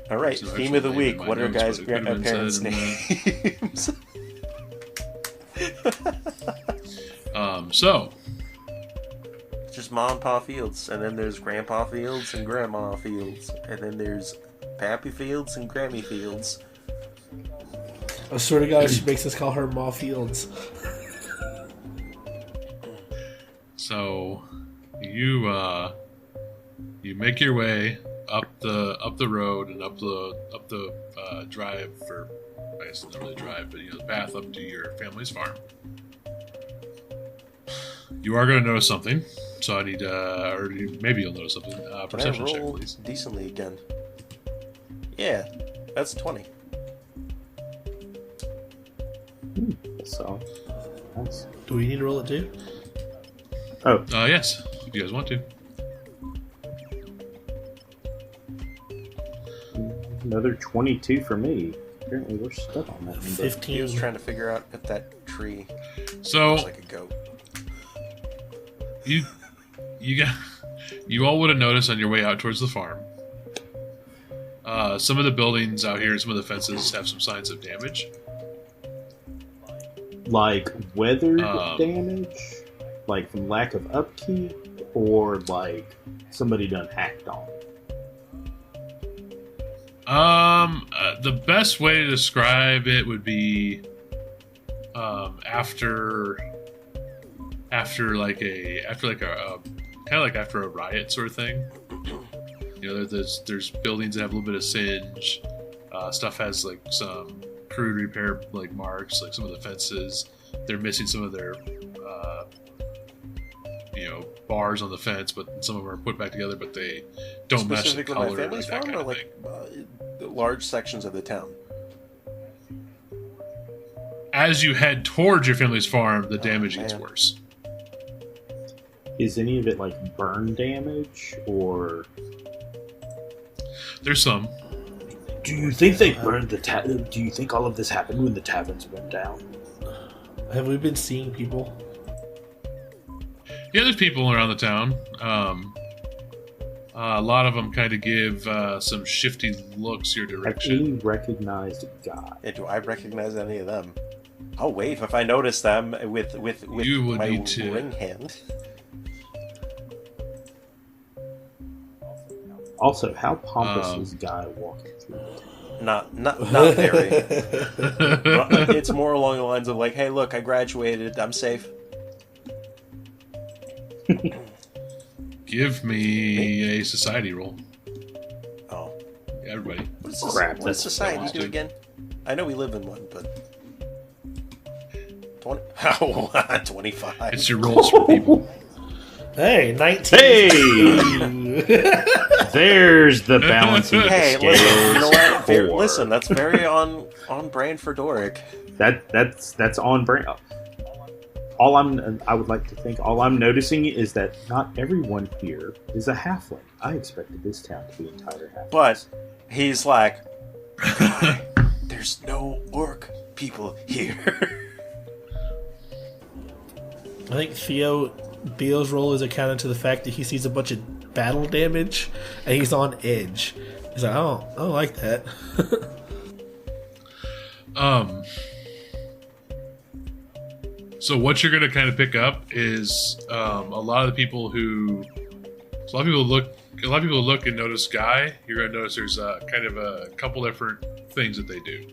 [SPEAKER 2] All right, theme of the week. What are guys' parents' names?
[SPEAKER 1] So.
[SPEAKER 2] Just Mom and Pa Fields, and then there's Grandpa Fields and Grandma Fields, and then there's Pappy Fields and Grammy Fields.
[SPEAKER 4] I swear to God, she makes us call her Ma Fields.
[SPEAKER 1] So, you make your way up the road and up the drive, for I guess it's not really a drive, but the path up to your family's farm. You are going to notice something, so I need maybe you'll notice something. Perception check, please.
[SPEAKER 2] Decently again. Yeah, that's a 20.
[SPEAKER 5] So, nice.
[SPEAKER 4] Do we need to roll it too?
[SPEAKER 5] Oh.
[SPEAKER 1] Yes, if you guys want to.
[SPEAKER 5] Another 22 for me. Apparently we're stuck on that.
[SPEAKER 4] 15.
[SPEAKER 2] He was trying to figure out if that tree
[SPEAKER 1] So
[SPEAKER 2] looks like a goat.
[SPEAKER 1] You all would have noticed on your way out towards the farm. Some of the buildings out here, some of the fences have some signs of damage.
[SPEAKER 5] Like weather damage? Like from lack of upkeep? Or like somebody done hacked on?
[SPEAKER 1] The best way to describe it would be after a riot sort of thing. There's buildings that have a little bit of singe. Stuff has like some crude repair like marks, like some of the fences. They're missing some of their bars on the fence, but some of them are put back together, but they don't match the color.
[SPEAKER 2] Specifically my family's farm, or like large sections of the town?
[SPEAKER 1] As you head towards your family's farm, the damage gets worse.
[SPEAKER 5] Is any of it like burn damage, or
[SPEAKER 1] there's some?
[SPEAKER 3] Do you think they burned the tavern? Do you think all of this happened when the taverns went down?
[SPEAKER 4] Have we been seeing people?
[SPEAKER 1] Yeah, there's people around the town. A lot of them kind of give some shifty looks your
[SPEAKER 5] Have
[SPEAKER 1] direction.
[SPEAKER 5] any recognized guy?
[SPEAKER 2] Yeah, do I recognize any of them? I'll wave if I notice them with
[SPEAKER 1] You would
[SPEAKER 2] my
[SPEAKER 1] need to-
[SPEAKER 2] ring hand.
[SPEAKER 5] Also, how pompous
[SPEAKER 1] Um,
[SPEAKER 5] is Guy walking through it?
[SPEAKER 2] Not very. It's more along the lines of like, hey, look, I graduated. I'm safe.
[SPEAKER 1] Give me a society roll.
[SPEAKER 2] Oh,
[SPEAKER 1] Everybody.
[SPEAKER 5] Crap,
[SPEAKER 2] What does
[SPEAKER 5] that's
[SPEAKER 2] society do
[SPEAKER 1] bad.
[SPEAKER 2] again? I know we live in one, but 20. Oh, 25.
[SPEAKER 1] It's your rolls for people.
[SPEAKER 4] Hey, 19.
[SPEAKER 5] Hey! There's the balancing of the
[SPEAKER 2] Hey,
[SPEAKER 5] scales.
[SPEAKER 2] listen, you know what?
[SPEAKER 5] for-
[SPEAKER 2] Listen, that's very on brand for Doric.
[SPEAKER 5] That's on brand. I would like to think all I'm noticing is that not everyone here is a halfling. I expected this town to be entire halfling.
[SPEAKER 2] But he's like, there's no orc people here.
[SPEAKER 4] I think Theo's role is accounted to the fact that he sees a bunch of battle damage and he's on edge. He's like, I don't like that.
[SPEAKER 1] So what you're going to kind of pick up is a lot of people look and notice Guy. You're going to notice there's kind of a couple different things that they do.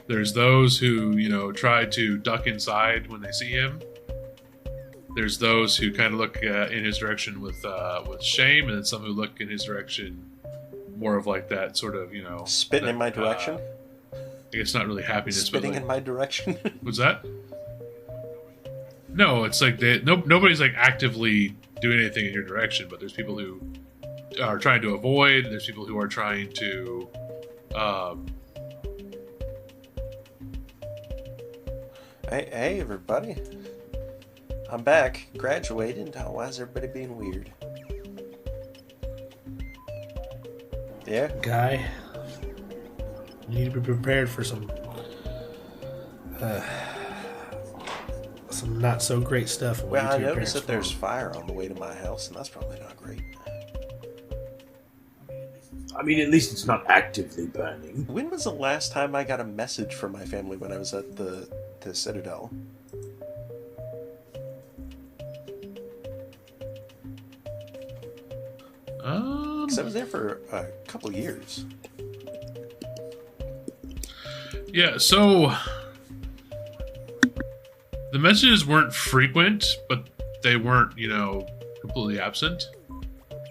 [SPEAKER 1] There's those who try to duck inside when they see him. There's those who kind of look in his direction with shame, and then some who look in his direction more of like that sort of
[SPEAKER 2] Spitting in my direction?
[SPEAKER 1] I guess not really happiness,
[SPEAKER 2] Spitting
[SPEAKER 1] but
[SPEAKER 2] in my direction?
[SPEAKER 1] what's that? No, it's like nobody's like actively doing anything in your direction, but there's people who are trying to avoid. There's people who are trying to.
[SPEAKER 2] Hey, everybody. I'm back. Graduated. Why is everybody being weird? Yeah?
[SPEAKER 4] Guy, you need to be prepared for some not so great stuff. when
[SPEAKER 2] Well,
[SPEAKER 4] you
[SPEAKER 2] I
[SPEAKER 4] get to your
[SPEAKER 2] noticed
[SPEAKER 4] parents'
[SPEAKER 2] that there's
[SPEAKER 4] farm.
[SPEAKER 2] fire on the way to my house, and that's probably not great.
[SPEAKER 3] I mean, at least it's not actively burning.
[SPEAKER 2] When was the last time I got a message from my family when I was at the Citadel? Because I was there for a couple years.
[SPEAKER 1] Yeah, so the messages weren't frequent, but they weren't, completely absent.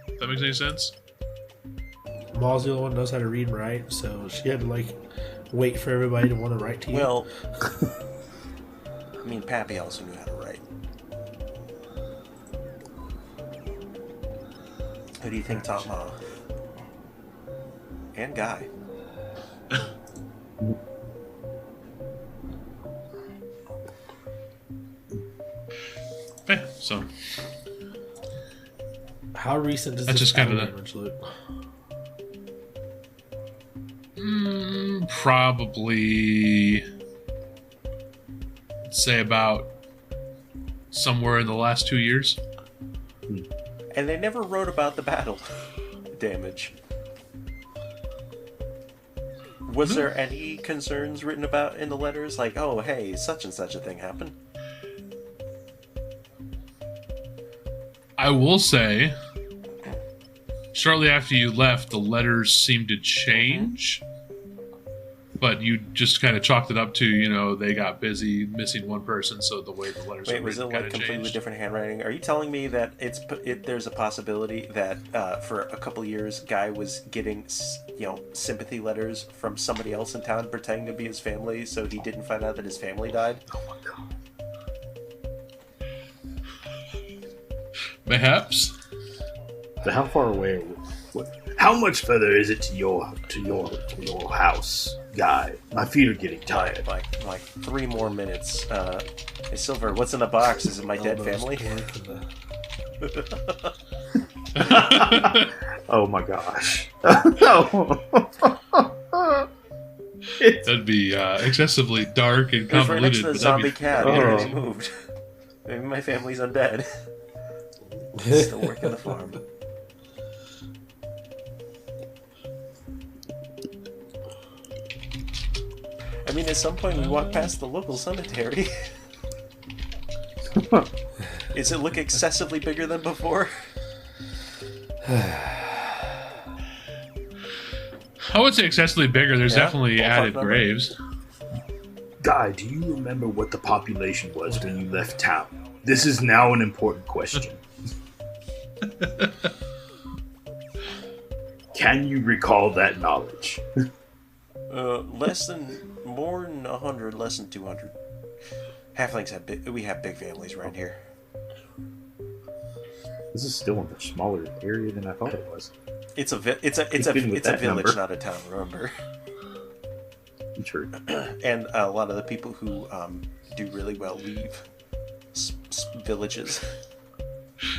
[SPEAKER 1] If that makes any sense?
[SPEAKER 4] Maul's the only one who knows how to read and write, so she had to wait for everybody to want to write to you.
[SPEAKER 2] Well, I mean, Pappy also knew how to write. Who do you think taught Ma? And Guy.
[SPEAKER 1] Yeah, so
[SPEAKER 4] How recent does
[SPEAKER 1] That's
[SPEAKER 4] this
[SPEAKER 1] just kind of
[SPEAKER 4] battle damage look?
[SPEAKER 1] probably say about somewhere in the last 2 years.
[SPEAKER 2] And they never wrote about the battle damage. Was there any concerns written about in the letters? Like, oh, hey, such and such a thing happened?
[SPEAKER 1] I will say, shortly after you left, the letters seemed to change. But you just kind of chalked it up to, they got busy missing one person, so the way the letters
[SPEAKER 2] Wait,
[SPEAKER 1] are
[SPEAKER 2] was it
[SPEAKER 1] written
[SPEAKER 2] like
[SPEAKER 1] kind of
[SPEAKER 2] completely
[SPEAKER 1] changed.
[SPEAKER 2] different handwriting? Are you telling me that there's a possibility that for a couple years, Guy was getting sympathy letters from somebody else in town pretending to be his family, so he didn't find out that his family died?
[SPEAKER 5] Oh my god.
[SPEAKER 1] Mayhaps.
[SPEAKER 5] So how far away are we?
[SPEAKER 3] How much further is it to your house, Guy? My feet are getting tired.
[SPEAKER 2] Like 3 more minutes. Hey, Silver, what's in the box? Is it my dead
[SPEAKER 4] Elbows,
[SPEAKER 2] family?
[SPEAKER 4] pork, and
[SPEAKER 5] Oh my gosh.
[SPEAKER 1] That'd be excessively dark and
[SPEAKER 2] It's right next
[SPEAKER 1] convoluted.
[SPEAKER 2] to the
[SPEAKER 1] But
[SPEAKER 2] zombie
[SPEAKER 1] that'd be,
[SPEAKER 2] cat.
[SPEAKER 5] Oh.
[SPEAKER 2] It already moved. Maybe my family's undead. Still working the farm. mean, at some point we walk past the local cemetery. Does it look excessively bigger than before?
[SPEAKER 1] I would say excessively bigger. There's
[SPEAKER 2] Yeah?
[SPEAKER 1] definitely
[SPEAKER 2] Ballpark
[SPEAKER 1] added
[SPEAKER 2] number?
[SPEAKER 1] graves.
[SPEAKER 3] Guy, do you remember what the population was when you left town? This is now an important question. Can you recall that knowledge?
[SPEAKER 2] More than 100, less than 200. Halflings we have big families around here.
[SPEAKER 5] This is still a much smaller area than I thought it was.
[SPEAKER 2] It's a
[SPEAKER 5] Even with that
[SPEAKER 2] village,
[SPEAKER 5] number.
[SPEAKER 2] not a town. Remember.
[SPEAKER 5] True.
[SPEAKER 2] And a lot of the people who do really well leave villages.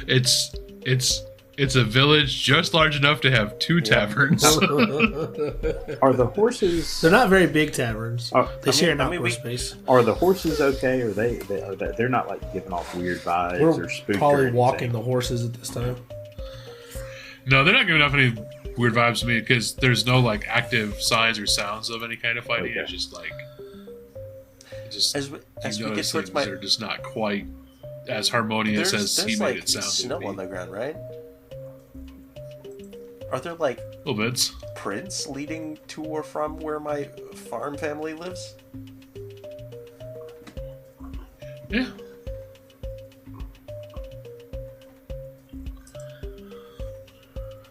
[SPEAKER 1] It's a village just large enough to have 2 taverns.
[SPEAKER 5] Are the horses?
[SPEAKER 4] They're not very big taverns. They share an
[SPEAKER 2] I mean,
[SPEAKER 4] outdoor
[SPEAKER 2] we-
[SPEAKER 4] space.
[SPEAKER 5] Are the horses okay? Are they're not like giving off weird vibes or
[SPEAKER 4] We're
[SPEAKER 5] spooked?
[SPEAKER 4] probably
[SPEAKER 5] or
[SPEAKER 4] walking
[SPEAKER 5] anything?
[SPEAKER 4] the horses at this time.
[SPEAKER 1] No, they're not giving off any weird vibes to me because there's no like active signs or sounds of any kind of fighting.
[SPEAKER 5] Okay.
[SPEAKER 1] It's just like
[SPEAKER 2] As we get
[SPEAKER 1] notice
[SPEAKER 2] towards
[SPEAKER 1] things
[SPEAKER 2] my,
[SPEAKER 1] that are just not quite as harmonious as he
[SPEAKER 2] there's
[SPEAKER 1] made
[SPEAKER 2] like
[SPEAKER 1] it sound
[SPEAKER 2] snow
[SPEAKER 1] to
[SPEAKER 2] on
[SPEAKER 1] be.
[SPEAKER 2] the ground, right? Are there like
[SPEAKER 1] Little bits.
[SPEAKER 2] prints leading to or from where my farm family lives?
[SPEAKER 1] Yeah.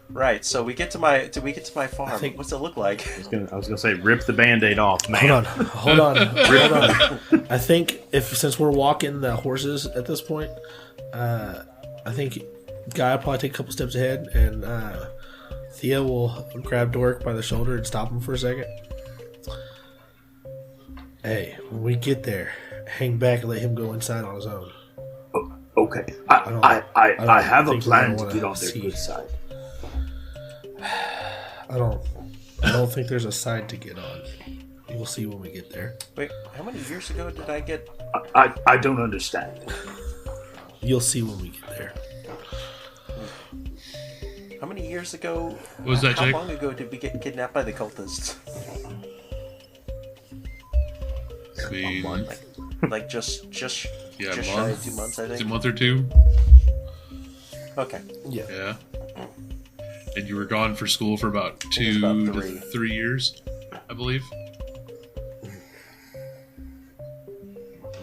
[SPEAKER 2] Right. So we get to my farm.
[SPEAKER 4] I think-
[SPEAKER 2] What's it look like?
[SPEAKER 5] I was gonna say, rip the Band-Aid off, man.
[SPEAKER 4] Hold on. I think since we're walking the horses at this point, I think Guy will probably take a couple steps ahead, and Thea will grab Dork by the shoulder and stop him for a second. Hey, when we get there, hang back and let him go inside on his own.
[SPEAKER 3] Okay,
[SPEAKER 4] don't
[SPEAKER 3] I have a
[SPEAKER 4] think
[SPEAKER 3] plan
[SPEAKER 4] we
[SPEAKER 3] to
[SPEAKER 4] wanna
[SPEAKER 3] get on their
[SPEAKER 4] see.
[SPEAKER 3] good side.
[SPEAKER 4] I don't think there's a side to get on. We'll see when we get there.
[SPEAKER 2] Wait, how many years ago did I get?
[SPEAKER 3] I don't understand.
[SPEAKER 4] You'll see when we get there.
[SPEAKER 2] How many years ago?
[SPEAKER 1] What was that,
[SPEAKER 2] How
[SPEAKER 1] Jake?
[SPEAKER 2] long ago did we get kidnapped by the cultists?
[SPEAKER 1] I mean,
[SPEAKER 2] Like just
[SPEAKER 1] yeah,
[SPEAKER 2] shy
[SPEAKER 1] a
[SPEAKER 2] of
[SPEAKER 1] month,
[SPEAKER 2] 2 months, I
[SPEAKER 1] a
[SPEAKER 2] think.
[SPEAKER 1] month or 2.
[SPEAKER 2] Okay.
[SPEAKER 4] Yeah.
[SPEAKER 1] Yeah. And you were gone for school for about
[SPEAKER 2] it was
[SPEAKER 1] 2
[SPEAKER 2] about
[SPEAKER 1] to
[SPEAKER 2] 3.
[SPEAKER 1] 3 years, I believe. Am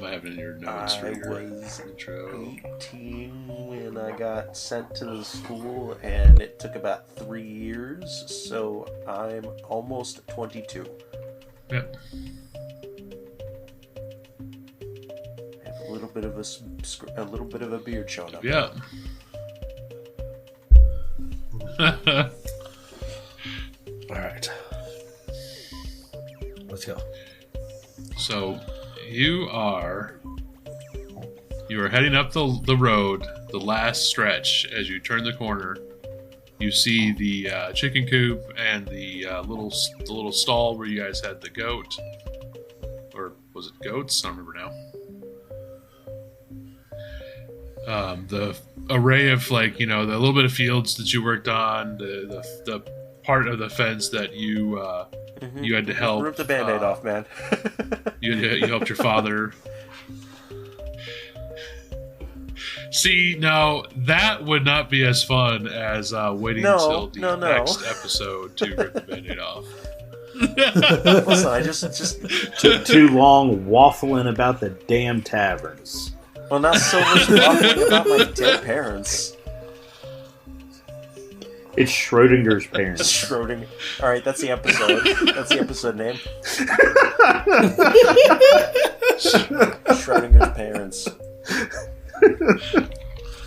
[SPEAKER 1] I having in your notes for
[SPEAKER 2] I
[SPEAKER 1] your
[SPEAKER 2] was
[SPEAKER 1] intro?
[SPEAKER 2] 18 when I got sent to the school, and it took about 3 years, so I'm almost 22.
[SPEAKER 1] Yep.
[SPEAKER 2] I have a little bit of a beard showing up.
[SPEAKER 1] Yeah.
[SPEAKER 4] All right. Let's go.
[SPEAKER 1] So you are heading up the road, the last stretch. As you turn the corner, you see the chicken coop and the little stall where you guys had the goat, or was it goats? I don't remember now. The array of the little bit of fields that you worked on, the part of the fence that you you had to help.
[SPEAKER 2] Rip the Band-Aid off, man.
[SPEAKER 1] You helped your father. See, now that would not be as fun as waiting until the next episode to rip the Band-Aid off.
[SPEAKER 2] Listen, I just
[SPEAKER 5] Took too long waffling about the damn taverns.
[SPEAKER 2] well, not so much waffling about my dead parents.
[SPEAKER 5] It's Schrodinger's parents.
[SPEAKER 2] Schrodinger. All right, that's the episode. That's the episode name. Schrodinger's parents.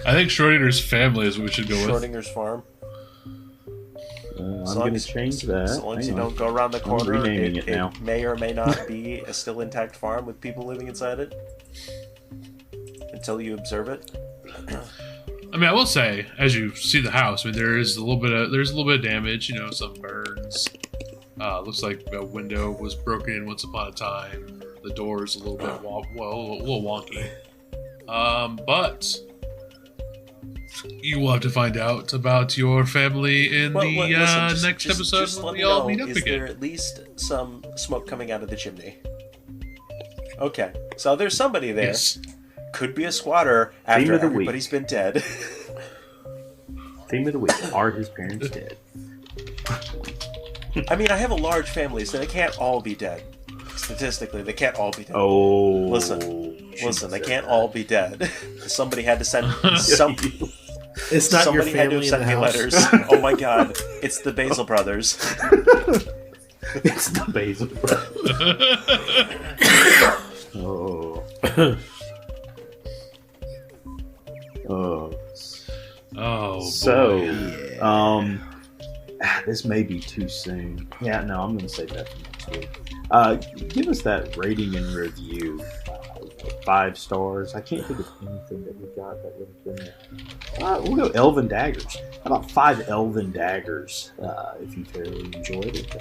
[SPEAKER 1] I think Schrodinger's family is what we should go with.
[SPEAKER 2] Schrodinger's farm.
[SPEAKER 5] I'm
[SPEAKER 2] As long
[SPEAKER 5] going to
[SPEAKER 2] as-
[SPEAKER 5] change that.
[SPEAKER 2] As long as you
[SPEAKER 5] Hang on.
[SPEAKER 2] don't go around the
[SPEAKER 5] I'm
[SPEAKER 2] corner,
[SPEAKER 5] renaming
[SPEAKER 2] it
[SPEAKER 5] it now.
[SPEAKER 2] may or may not be a still intact farm with people living inside it. Until you observe it.
[SPEAKER 1] I mean, I will say, as you see the house, I mean, there's a little bit of damage. Some burns. Looks like a window was broken in once upon a time. The door's a little bit a little wonky. But you will have to find out about your family in the
[SPEAKER 2] listen,
[SPEAKER 1] next episode
[SPEAKER 2] let
[SPEAKER 1] when
[SPEAKER 2] me
[SPEAKER 1] we all
[SPEAKER 2] know,
[SPEAKER 1] meet up
[SPEAKER 2] is there
[SPEAKER 1] again.
[SPEAKER 2] at least some smoke coming out of the chimney? Okay, so there's somebody there.
[SPEAKER 1] Yes.
[SPEAKER 2] Could be a squatter after
[SPEAKER 5] of the
[SPEAKER 2] everybody's been dead.
[SPEAKER 5] Theme of the week: Are his parents dead?
[SPEAKER 2] I mean, I have a large family, so they can't all be dead. Statistically, they can't all be dead.
[SPEAKER 5] Oh,
[SPEAKER 2] Listen, they can't all be dead. Somebody had to send
[SPEAKER 4] It's not your
[SPEAKER 2] somebody had to
[SPEAKER 4] family in
[SPEAKER 2] send
[SPEAKER 4] the
[SPEAKER 2] me
[SPEAKER 4] house.
[SPEAKER 2] letters. Oh my god, it's the Basil brothers.
[SPEAKER 5] It's the Basil. Oh. Oh.
[SPEAKER 1] Oh,
[SPEAKER 5] So,
[SPEAKER 1] boy.
[SPEAKER 5] this may be too soon. Yeah, no, I'm going to save that for next week. Give us that rating and review. 5 stars. I can't think of anything that we got that would have been there. We'll go Elven Daggers. How about 5 Elven Daggers? If you thoroughly enjoyed it.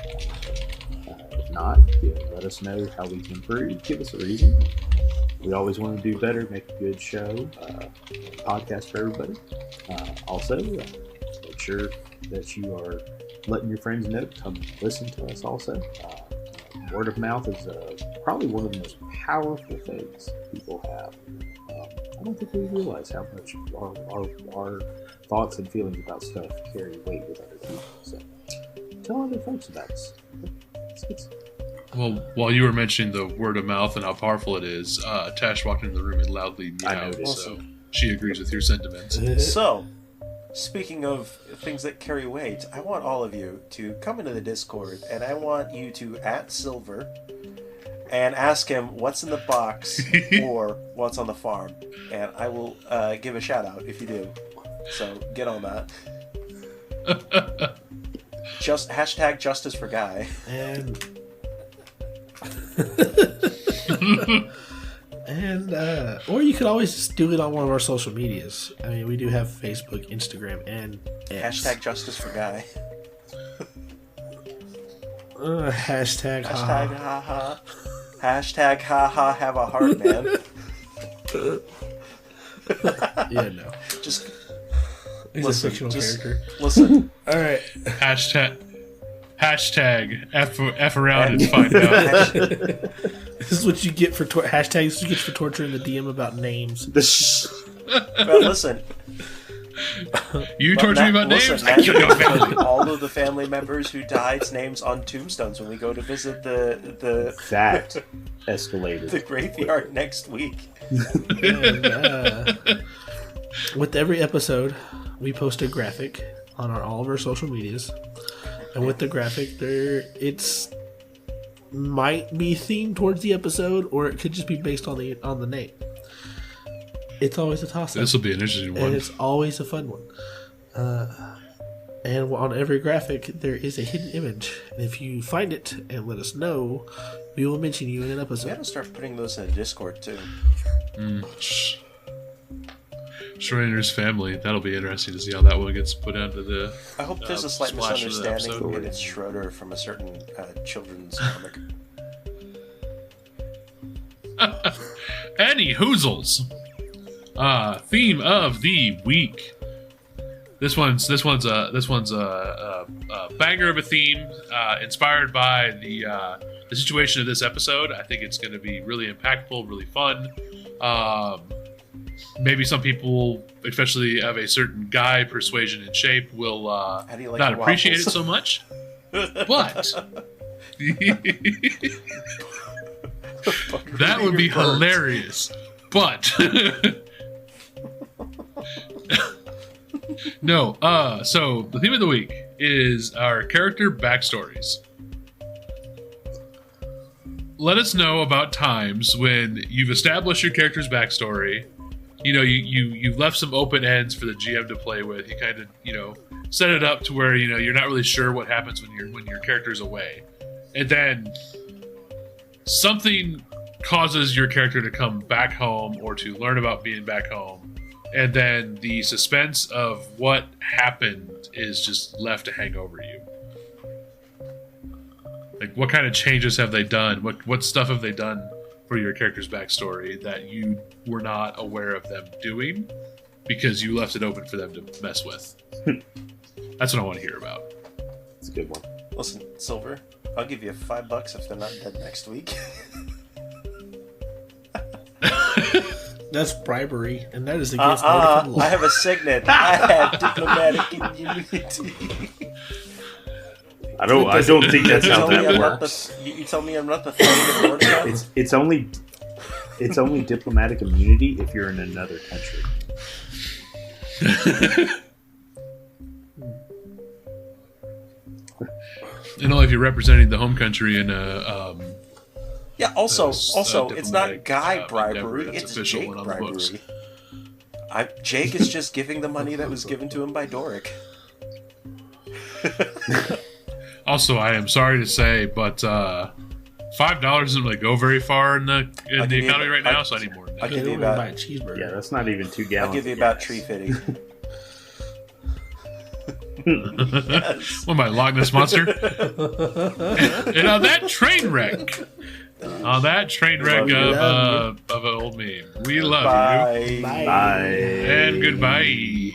[SPEAKER 5] If not, let us know how we can improve. Give us a reason. We always want to do better, make a good show, podcast for everybody. Also, make sure that you are letting your friends know to come listen to us also. Word of mouth is probably one of the most powerful things people have. I don't think we realize how much our thoughts and feelings about stuff carry weight with other people. So tell other folks about us.
[SPEAKER 1] Well, while you were mentioning the word of mouth and how powerful it is, Tash walked into the room and loudly meowed,
[SPEAKER 5] noticed.
[SPEAKER 1] so she agrees with your sentiments.
[SPEAKER 2] So, speaking of things that carry weight, I want all of you to come into the Discord, and I want you to @Silver and ask him what's in the box or what's on the farm, and I will give a shout out if you do. So get on that. Just #Justice for Guy.
[SPEAKER 4] And or you could always just do it on one of our social medias. I mean, we do have Facebook, Instagram, and X.
[SPEAKER 2] #Justice for Guy.
[SPEAKER 4] Hashtag
[SPEAKER 2] Haha. Haha. Have a heart, man.
[SPEAKER 4] Yeah, no.
[SPEAKER 2] Just
[SPEAKER 4] He's
[SPEAKER 2] listen,
[SPEAKER 4] a fictional
[SPEAKER 2] just
[SPEAKER 4] character.
[SPEAKER 2] listen.
[SPEAKER 4] All right.
[SPEAKER 1] Hashtag F around and find out.
[SPEAKER 4] This is what you get for hashtag. This is what you get for torturing the DM about names.
[SPEAKER 2] Well, listen.
[SPEAKER 1] You torture me about names?
[SPEAKER 2] Listen,
[SPEAKER 1] I kill your family.
[SPEAKER 2] all of the family members who died's names on tombstones when we go to visit the
[SPEAKER 5] That escalated.
[SPEAKER 2] the graveyard next week.
[SPEAKER 4] And, with every episode, we post a graphic on all of our social medias, and with the graphic, it's might be themed towards the episode, or it could just be based on the name. It's always a toss-up.
[SPEAKER 1] This will be an interesting one.
[SPEAKER 4] And it's always a fun one. And on every graphic, there is a hidden image. And if you find it and let us know, we will mention you in an
[SPEAKER 2] We
[SPEAKER 4] episode.
[SPEAKER 2] gotta start putting those in the Discord too.
[SPEAKER 1] Schrodinger's family. That'll be interesting to see how that one gets put onto the.
[SPEAKER 2] I hope there's a slight
[SPEAKER 1] splash of the
[SPEAKER 2] misunderstanding
[SPEAKER 1] episode.
[SPEAKER 2] and it's Schroeder from a certain children's comic.
[SPEAKER 1] Any Hoozles. Theme of the week. This one's a banger of a theme, inspired by the situation of this episode. I think it's going to be really impactful, really fun. Maybe some people, especially of a certain guy persuasion and shape, will
[SPEAKER 2] How do you like
[SPEAKER 1] not
[SPEAKER 2] your
[SPEAKER 1] appreciate
[SPEAKER 2] waffles?
[SPEAKER 1] it so much. But that would be hilarious. But no, so the theme of the week is our character backstories. Let us know about times when you've established your character's backstory. You know, you've left some open ends for the GM to play with. You kind of, set it up to where, you're not really sure what happens when your character's away. And then something causes your character to come back home or to learn about being back home. And then the suspense of what happened is just left to hang over you. Like, what kind of changes have they done? What stuff have they done for your character's backstory that you were not aware of them doing because you left it open for them to mess with? That's what I want to hear about.
[SPEAKER 5] It's a good one.
[SPEAKER 2] Listen, Silver, I'll give you $5 if they're not dead next week.
[SPEAKER 4] That's bribery, and that is against Nordic law.
[SPEAKER 2] I have a signet. I have diplomatic immunity.
[SPEAKER 5] I don't think that's how that works.
[SPEAKER 2] You tell me I'm not the thing of Nordica?
[SPEAKER 5] It's only diplomatic immunity if you're in another country.
[SPEAKER 1] And only if you're representing the home country in a.
[SPEAKER 2] Yeah. Also, it's not guy
[SPEAKER 1] endeavor
[SPEAKER 2] bribery;
[SPEAKER 1] that's
[SPEAKER 2] it's
[SPEAKER 1] official
[SPEAKER 2] Jake
[SPEAKER 1] and on the books.
[SPEAKER 2] bribery. Jake is just giving the money that was given to him by Doric.
[SPEAKER 1] Also, I am sorry to say, but $5 isn't going to go very far in the economy right now, so I need more than
[SPEAKER 2] I'll
[SPEAKER 1] that.
[SPEAKER 2] give you
[SPEAKER 4] Buy
[SPEAKER 2] about
[SPEAKER 4] a cheeseburger.
[SPEAKER 5] Yeah, that's not even 2 gallons.
[SPEAKER 2] I'll give you
[SPEAKER 5] of
[SPEAKER 2] about
[SPEAKER 5] gas.
[SPEAKER 2] tree fitting.
[SPEAKER 1] What am I, Loch Ness Monster? And on that train wreck. On that train wreck of an old meme. We love you.
[SPEAKER 2] Bye.
[SPEAKER 5] Bye.
[SPEAKER 1] And goodbye.